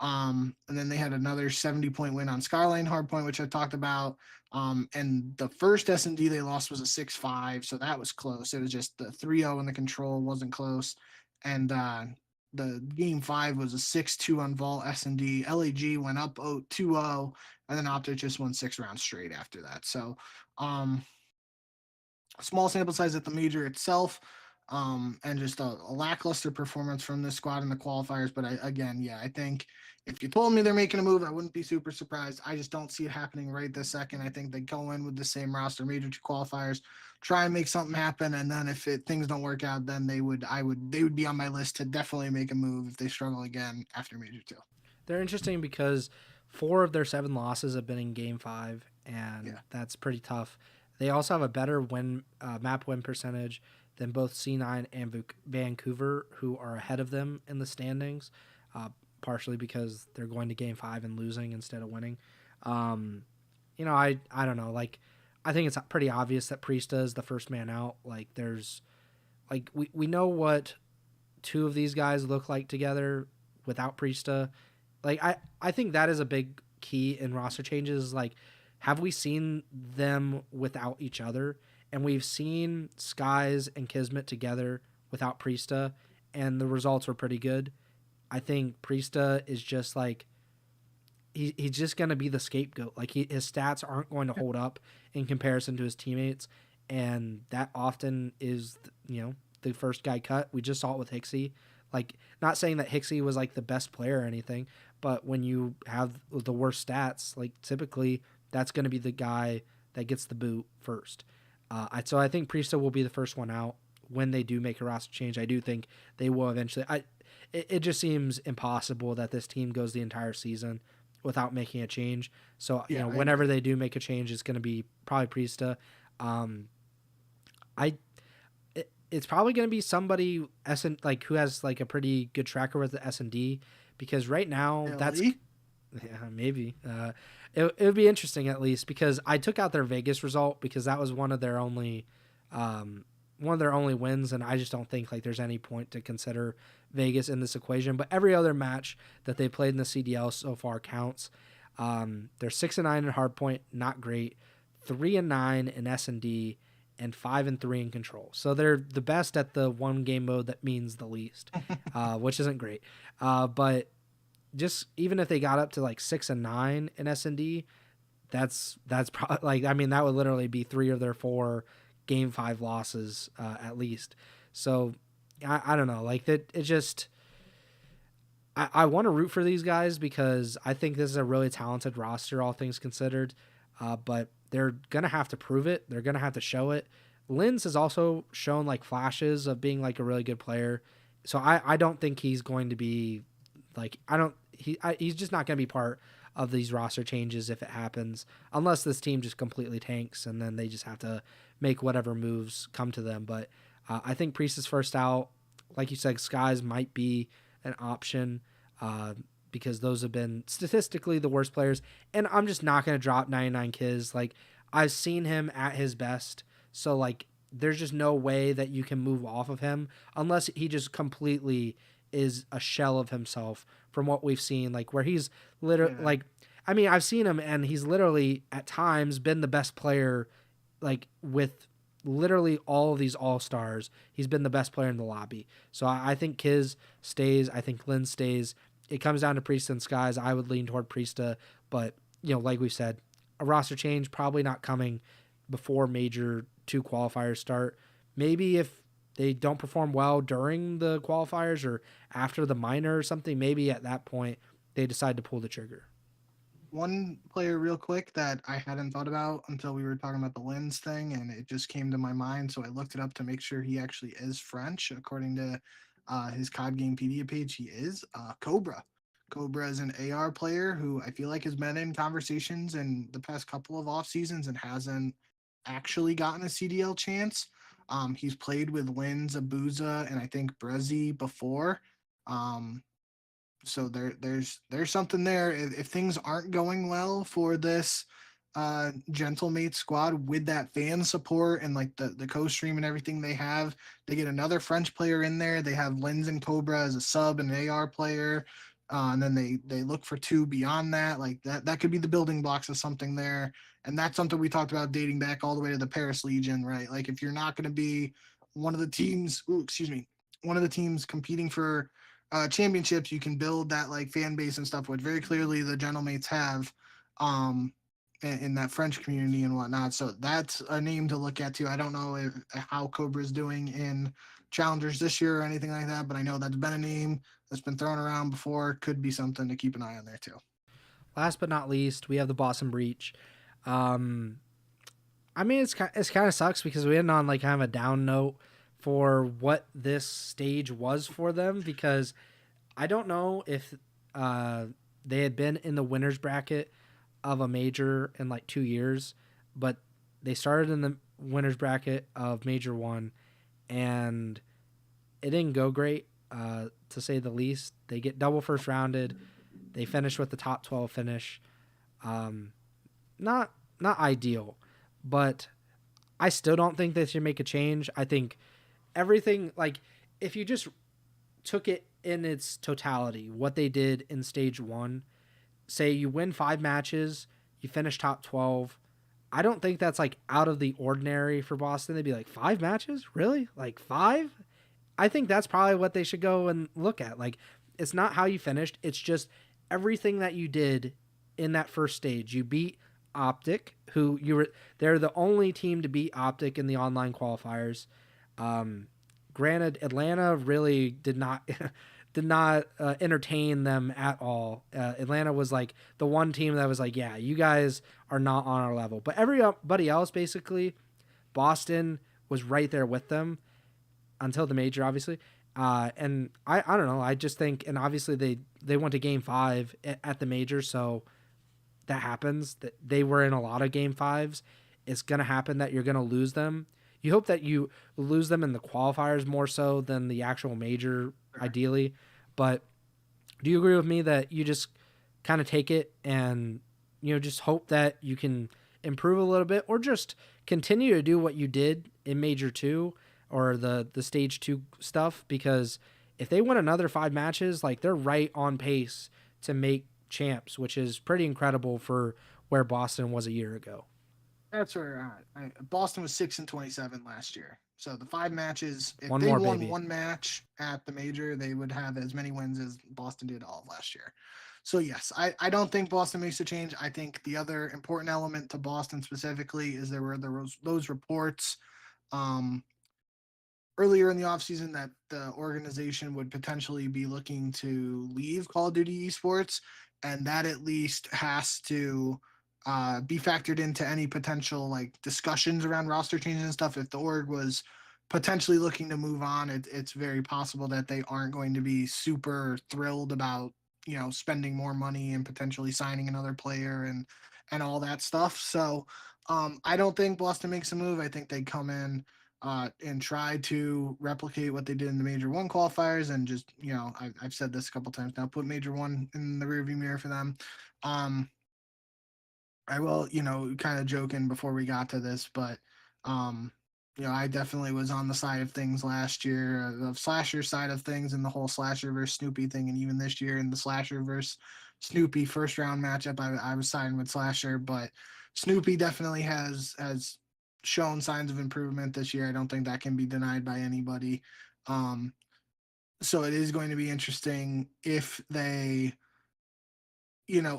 And then they had another 70-point win on Skyline Hardpoint, which I talked about. And the first S&D they lost was a 6-5, so that was close. It was just the 3-0 in the control wasn't close. And the game 5 was a 6-2 on Vault S&D. LAG went up 2-0, and then OpTic just won 6 rounds straight after that. So small sample size at the major itself. and just a lackluster performance from this squad in the qualifiers. But I think if you told me they're making a move, I wouldn't be super surprised. I just don't see it happening right this second. I think they go in with the same roster, major two qualifiers, try and make something happen, and then if things don't work out, then they would be on my list to definitely make a move if they struggle again after major two. They're interesting because 4 of their 7 losses have been in Game 5, and Yeah. that's pretty tough. They also have a better map win percentage than both C9 and Vancouver, who are ahead of them in the standings, partially because they're going to Game 5 and losing instead of winning. Um, I don't know. Like, I think it's pretty obvious that Priesta is the first man out. Like, we know what 2 of these guys look like together without Priesta. Like, I think that is a big key in roster changes. Like, have we seen them without each other? And we've seen Skies and Kismet together without Priesta, and the results were pretty good. I think Priesta is just like he's just going to be the scapegoat. Like, his stats aren't going to hold up in comparison to his teammates, and that often is the first guy cut. We just saw it with Hicksy. Like, not saying that Hicksy was like the best player or anything, but when you have the worst stats, like, typically that's going to be the guy that gets the boot first. So I think Priesta will be the first one out when they do make a roster change. I do think they will eventually. It just seems impossible that this team goes the entire season without making a change. So whenever they do make a change, it's going to be probably Priesta. It's probably going to be somebody who has like a pretty good tracker with the S&D, because right now maybe it would be interesting, at least because I took out their Vegas result because that was one of their only wins, and I just don't think like there's any point to consider Vegas in this equation. But every other match that they played in the CDL so far counts. They're 6-9 in hardpoint, not great. 3-9 in S&D, and 5-3 in control. So they're the best at the one game mode that means the least, which isn't great. But just even if they got up to like 6-9 in S&D, that's probably like, I mean, that would literally be 3 of their 4 Game 5 losses at least. So I don't know, like that. It just I want to root for these guys because I think this is a really talented roster, all things considered. But they're gonna have to prove it. They're gonna have to show it. Linz has also shown like flashes of being like a really good player, so I don't think he's going to be like he's just not going to be part of these roster changes if it happens, unless this team just completely tanks and then they just have to make whatever moves come to them. But I think Priest is first out. Like you said, Skies might be an option because those have been statistically the worst players. And I'm just not going to drop 99 Kiz. Like, I've seen him at his best. So, like, there's just no way that you can move off of him unless he just completely is a shell of himself from what we've seen. Like, where he's literally, like, I mean, I've seen him and he's literally at times been the best player, like, with literally all of these all-stars. He's been the best player in the lobby. So I think Kiz stays. I think Lynn stays. It comes down to Priesta and Skies. I would lean toward Priesta, but, like we said, a roster change probably not coming before major 2 qualifiers start. Maybe if they don't perform well during the qualifiers or after the minor or something, maybe at that point they decide to pull the trigger. One player real quick that I hadn't thought about until we were talking about the Linz thing, and it just came to my mind, so I looked it up to make sure he actually is French. According to his COD Gamepedia page, he is. Cobra. Cobra is an AR player who I feel like has been in conversations in the past couple of off seasons and hasn't actually gotten a CDL chance. He's played with Linz, Abuza, and I think Brezzi before. So there's something there. If things aren't going well for this Gentlemate squad with that fan support and like the co-stream and everything they have, they get another French player in there. They have Linz and Cobra as a sub and an AR player. And then they look for 2 beyond that. Like that could be the building blocks of something there. And that's something we talked about dating back all the way to the Paris Legion, right? Like if you're not going to be one of the teams, one of the teams competing for championships, you can build that like fan base and stuff, which very clearly the Gentlemates have. in that French community and whatnot. So that's a name to look at too. I don't know how Cobra's doing in challengers this year or anything like that, but I know that's been a name that's been thrown around before. Could be something to keep an eye on there too. Last but not least, we have the Boston Breach. Um, I mean, it's kind of sucks because we ended on like kind of a down note for what this stage was for them, because I don't know if they had been in the winners bracket of a major in like 2 years, but they started in the winners bracket of Major One, and it didn't go great, to say the least. They get double first rounded. They finish with the top 12 finish. Um, not ideal, but I still don't think they should make a change. I think everything, like, if you just took it in its totality, what they did in stage one, say you win 5 matches, you finish top 12. I don't think that's like out of the ordinary for Boston. They'd be like, 5 matches? Really? Like 5? I think that's probably what they should go and look at. Like, it's not how you finished, it's just everything that you did in that first stage. You beat OpTic, who they're the only team to beat OpTic in the online qualifiers. Granted, Atlanta really did not entertain them at all. Atlanta was like the one team that was like, yeah, you guys are not on our level. But everybody else, basically, Boston was right there with them until the major, obviously. And I don't know. I just think, and obviously they went to game 5 at the major, so that happens. That they were in a lot of game 5s. It's gonna happen that you're gonna lose them. You hope that you lose them in the qualifiers more so than the actual major, ideally. But do you agree with me that you just kind of take it and just hope that you can improve a little bit, or just continue to do what you did in Major 2 or the Stage 2 stuff? Because if they win another 5 matches, like, they're right on pace to make champs, which is pretty incredible for where Boston was a year ago. That's where Boston was 6-27 last year. So the 5 matches, if One they more, won baby. one match at the major, they would have as many wins as Boston did all of last year. So yes, I don't think Boston makes a change. I think the other important element to Boston specifically is there were those reports um, earlier in the offseason that the organization would potentially be looking to leave Call of Duty esports, and that at least has to be factored into any potential like discussions around roster changes and stuff. If the org was potentially looking to move on, it's very possible that they aren't going to be super thrilled about spending more money and potentially signing another player and all that stuff. So I don't think Boston makes a move. I think they come in and try to replicate what they did in the Major One qualifiers, and just I've said this a couple times now, put Major One in the rearview mirror for them. Um, I will, kind of joking before we got to this, but um, I definitely was on the side of things last year, the slasher side of things, and the whole slasher versus Snoopy thing, and even this year in the slasher versus Snoopy first round matchup, I was siding with slasher, but Snoopy definitely has shown signs of improvement this year. I don't think that can be denied by anybody. Um, so it is going to be interesting if they,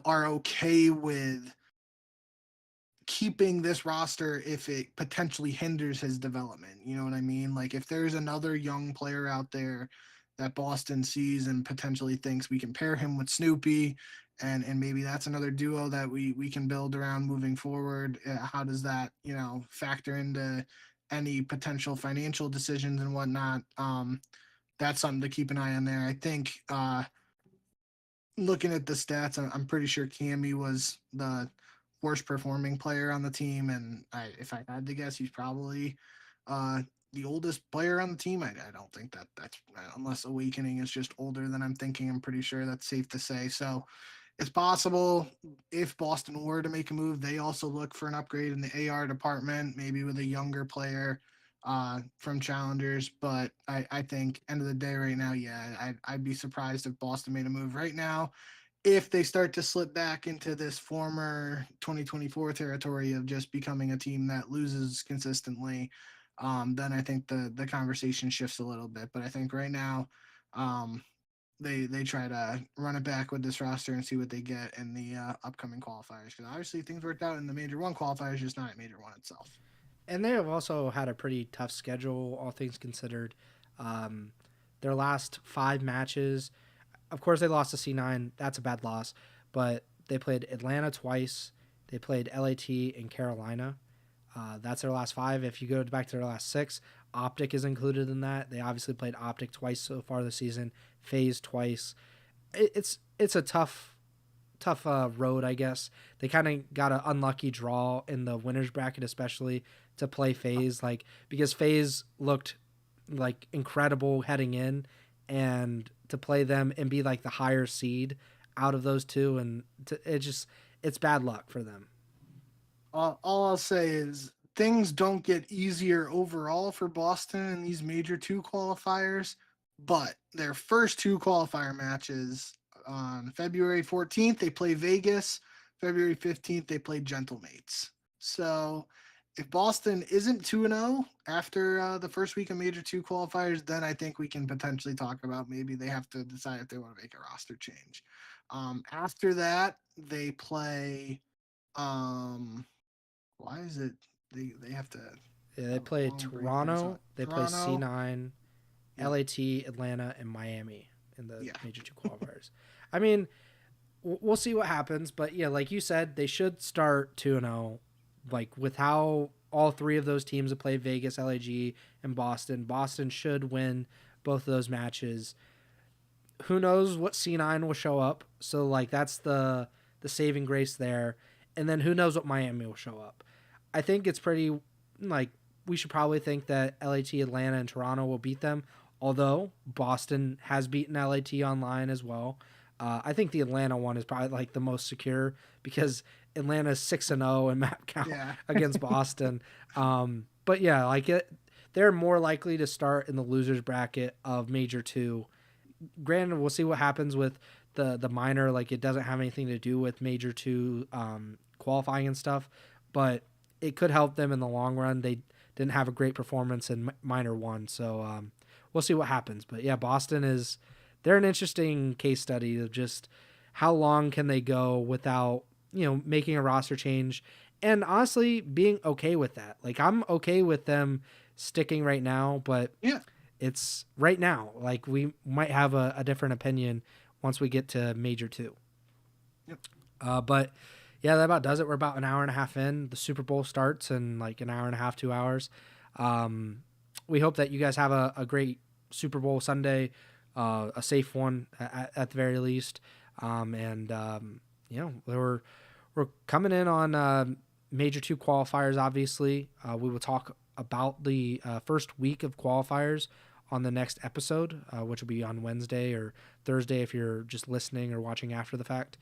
are okay with keeping this roster if it potentially hinders his development. You know what I mean? Like, if there's another young player out there that Boston sees and potentially thinks we can pair him with Snoopy, and maybe that's another duo that we can build around moving forward. How does that factor into any potential financial decisions and whatnot? That's something to keep an eye on there. I think looking at the stats, I'm pretty sure Cammy was the worst performing player on the team, and if I had to guess, he's probably uh, the oldest player on the team. I don't think that's unless Awakening is just older than I'm thinking. I'm pretty sure that's safe to say. So it's possible if Boston were to make a move, they also look for an upgrade in the AR department, maybe with a younger player from challengers. But I think end of the day right now, yeah, I'd be surprised if Boston made a move right now. If they start to slip back into this former 2024 territory of just becoming a team that loses consistently, then I think the conversation shifts a little bit. But I think right now, um, they try to run it back with this roster and see what they get in the upcoming qualifiers. Because obviously things worked out in the Major One qualifiers, just not at Major One itself. And they have also had a pretty tough schedule, all things considered. Um, their last 5 matches, of course, they lost to C9. That's a bad loss. But they played Atlanta twice. They played LAT and Carolina. That's their last 5. If you go back to their last 6, OpTic is included in that. They obviously played OpTic twice so far this season, FaZe twice. It's a tough road, I guess. They kind of got an unlucky draw in the winners bracket, especially to play FaZe, like because FaZe looked like incredible heading in, and to play them and be like the higher seed out of those two, and it's bad luck for them. All I'll say is things don't get easier overall for Boston in these Major 2 qualifiers, but their first 2 qualifier matches on February 14th, they play Vegas. February 15th, they play Gentlemates. So if Boston isn't 2-0 after the first week of Major 2 qualifiers, then I think we can potentially talk about maybe they have to decide if they want to make a roster change. After that, they play. Why is it they have to? Yeah, they play Toronto. They play C9, yeah. LAT, Atlanta, and Miami in the Major 2 qualifiers. I mean, we'll see what happens, but yeah, like you said, they should start 2-0. Like with how all 3 of those teams have played, Vegas, LAG, and Boston. Boston should win both of those matches. Who knows what C9 will show up? So like that's the saving grace there. And then who knows what Miami will show up. I think it's pretty like we should probably think that LAT, Atlanta, and Toronto will beat them. Although Boston has beaten LAT online as well. I think the Atlanta one is probably like the most secure because Atlanta's 6-0 in map count against Boston. But yeah, like they're more likely to start in the losers bracket of Major 2. Granted, we'll see what happens with the minor. Like it doesn't have anything to do with Major 2 qualifying and stuff, but it could help them in the long run. They didn't have a great performance in minor 1, so we'll see what happens. But yeah, Boston they're an interesting case study of just how long can they go without, making a roster change and honestly being okay with that. Like I'm okay with them sticking right now, but it's right now. Like we might have a different opinion once we get to Major 2. Yep. But yeah, that about does it. We're about an hour and a half in. The Super Bowl starts in like an hour and a half, 2 hours. We hope that you guys have a great Super Bowl Sunday, a safe one at the very least. We're coming in on Major 2 qualifiers, obviously. We will talk about the first week of qualifiers on the next episode, which will be on Wednesday or Thursday if you're just listening or watching after the fact.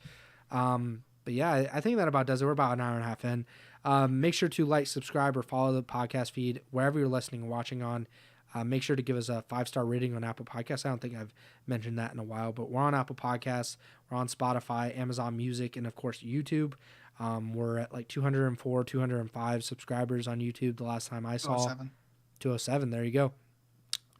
But yeah, I think that about does it. We're about an hour and a half in. Make sure to like, subscribe, or follow the podcast feed wherever you're listening and watching on. Make sure to give us a 5-star rating on Apple Podcasts. I don't think I've mentioned that in a while, but we're on Apple Podcasts. We're on Spotify, Amazon Music, and of course YouTube. We're at like 204, 205 subscribers on YouTube the last time I saw. 207. There you go.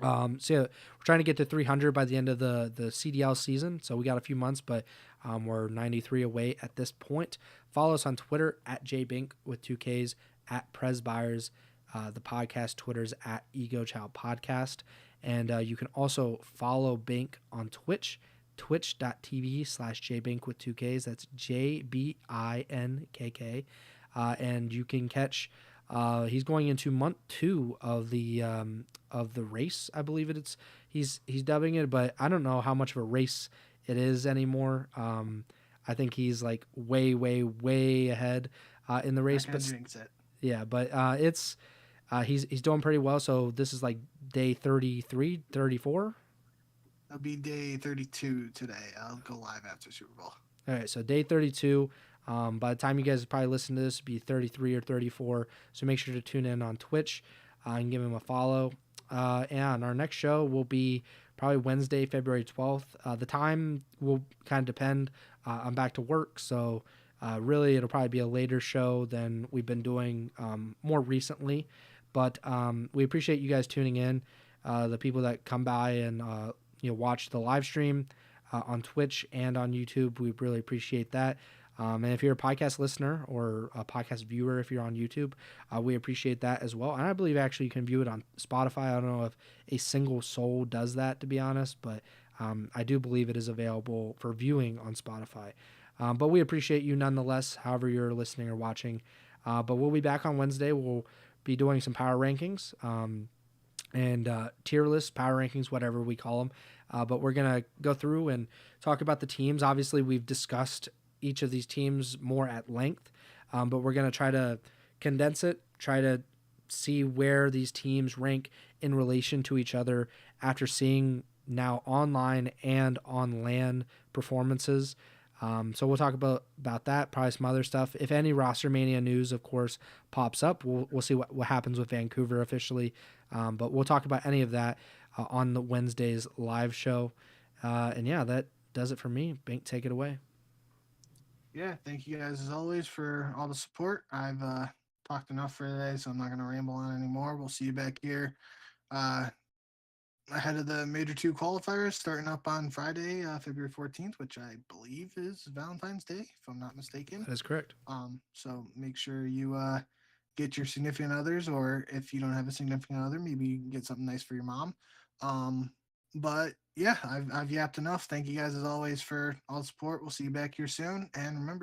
So yeah, we're trying to get to 300 by the end of the CDL season. So we got a few months, but we're 93 away at this point. Follow us on Twitter at jbink with 2 Ks, at Preston Byers. The podcast Twitter's at Ego Chall Podcast. And you can also follow Bink on Twitch, twitch.tv/jbink with 2 Ks. That's JBINKK. And you can catch, he's going into month 2 of the race. I believe it's, he's dubbing it, but I don't know how much of a race it is anymore. I think he's like way, way, way ahead in the race. But yeah, but it's, he's doing pretty well. So this is like day 33, 34. It'll be day 32 today. I'll go live after Super Bowl. All right, so day 32. By the time you guys probably listen to this, it'll be 33 or 34. So make sure to tune in on Twitch and give him a follow. And our next show will be probably Wednesday, February 12th. The time will kind of depend. I'm back to work, so really it'll probably be a later show than we've been doing more recently. But we appreciate you guys tuning in. The people that come by and watch the live stream. on Twitch and on YouTube. We really appreciate that. And if you're a podcast listener or a podcast viewer, if you're on YouTube, we appreciate that as well. And I believe actually you can view it on Spotify. I don't know if a single soul does that, to be honest, but I do believe it is available for viewing on Spotify. But we appreciate you nonetheless, however you're listening or watching. But we'll be back on Wednesday. We'll be doing some power rankings and tier lists, power rankings, whatever we call them. But we're going to go through and talk about the teams. Obviously, we've discussed each of these teams more at length, but we're going to try to condense it, try to see where these teams rank in relation to each other after seeing now online and on LAN performances. So we'll talk about that, probably some other stuff. If any roster mania news, of course, pops up, we'll see what happens with Vancouver officially. But we'll talk about any of that on the Wednesday's live show. And yeah, that does it for me. Bink, take it away. Yeah, thank you guys as always for all the support. I've talked enough for today, so I'm not going to ramble on anymore. We'll see you back here ahead of the Major 2 qualifiers starting up on Friday, February 14th, which I believe is Valentine's Day, if I'm not mistaken. That is correct. So make sure you get your significant others, or if you don't have a significant other, maybe you can get something nice for your mom. But yeah, I've yapped enough. Thank you guys as always for all the support. We'll see you back here soon. And remember,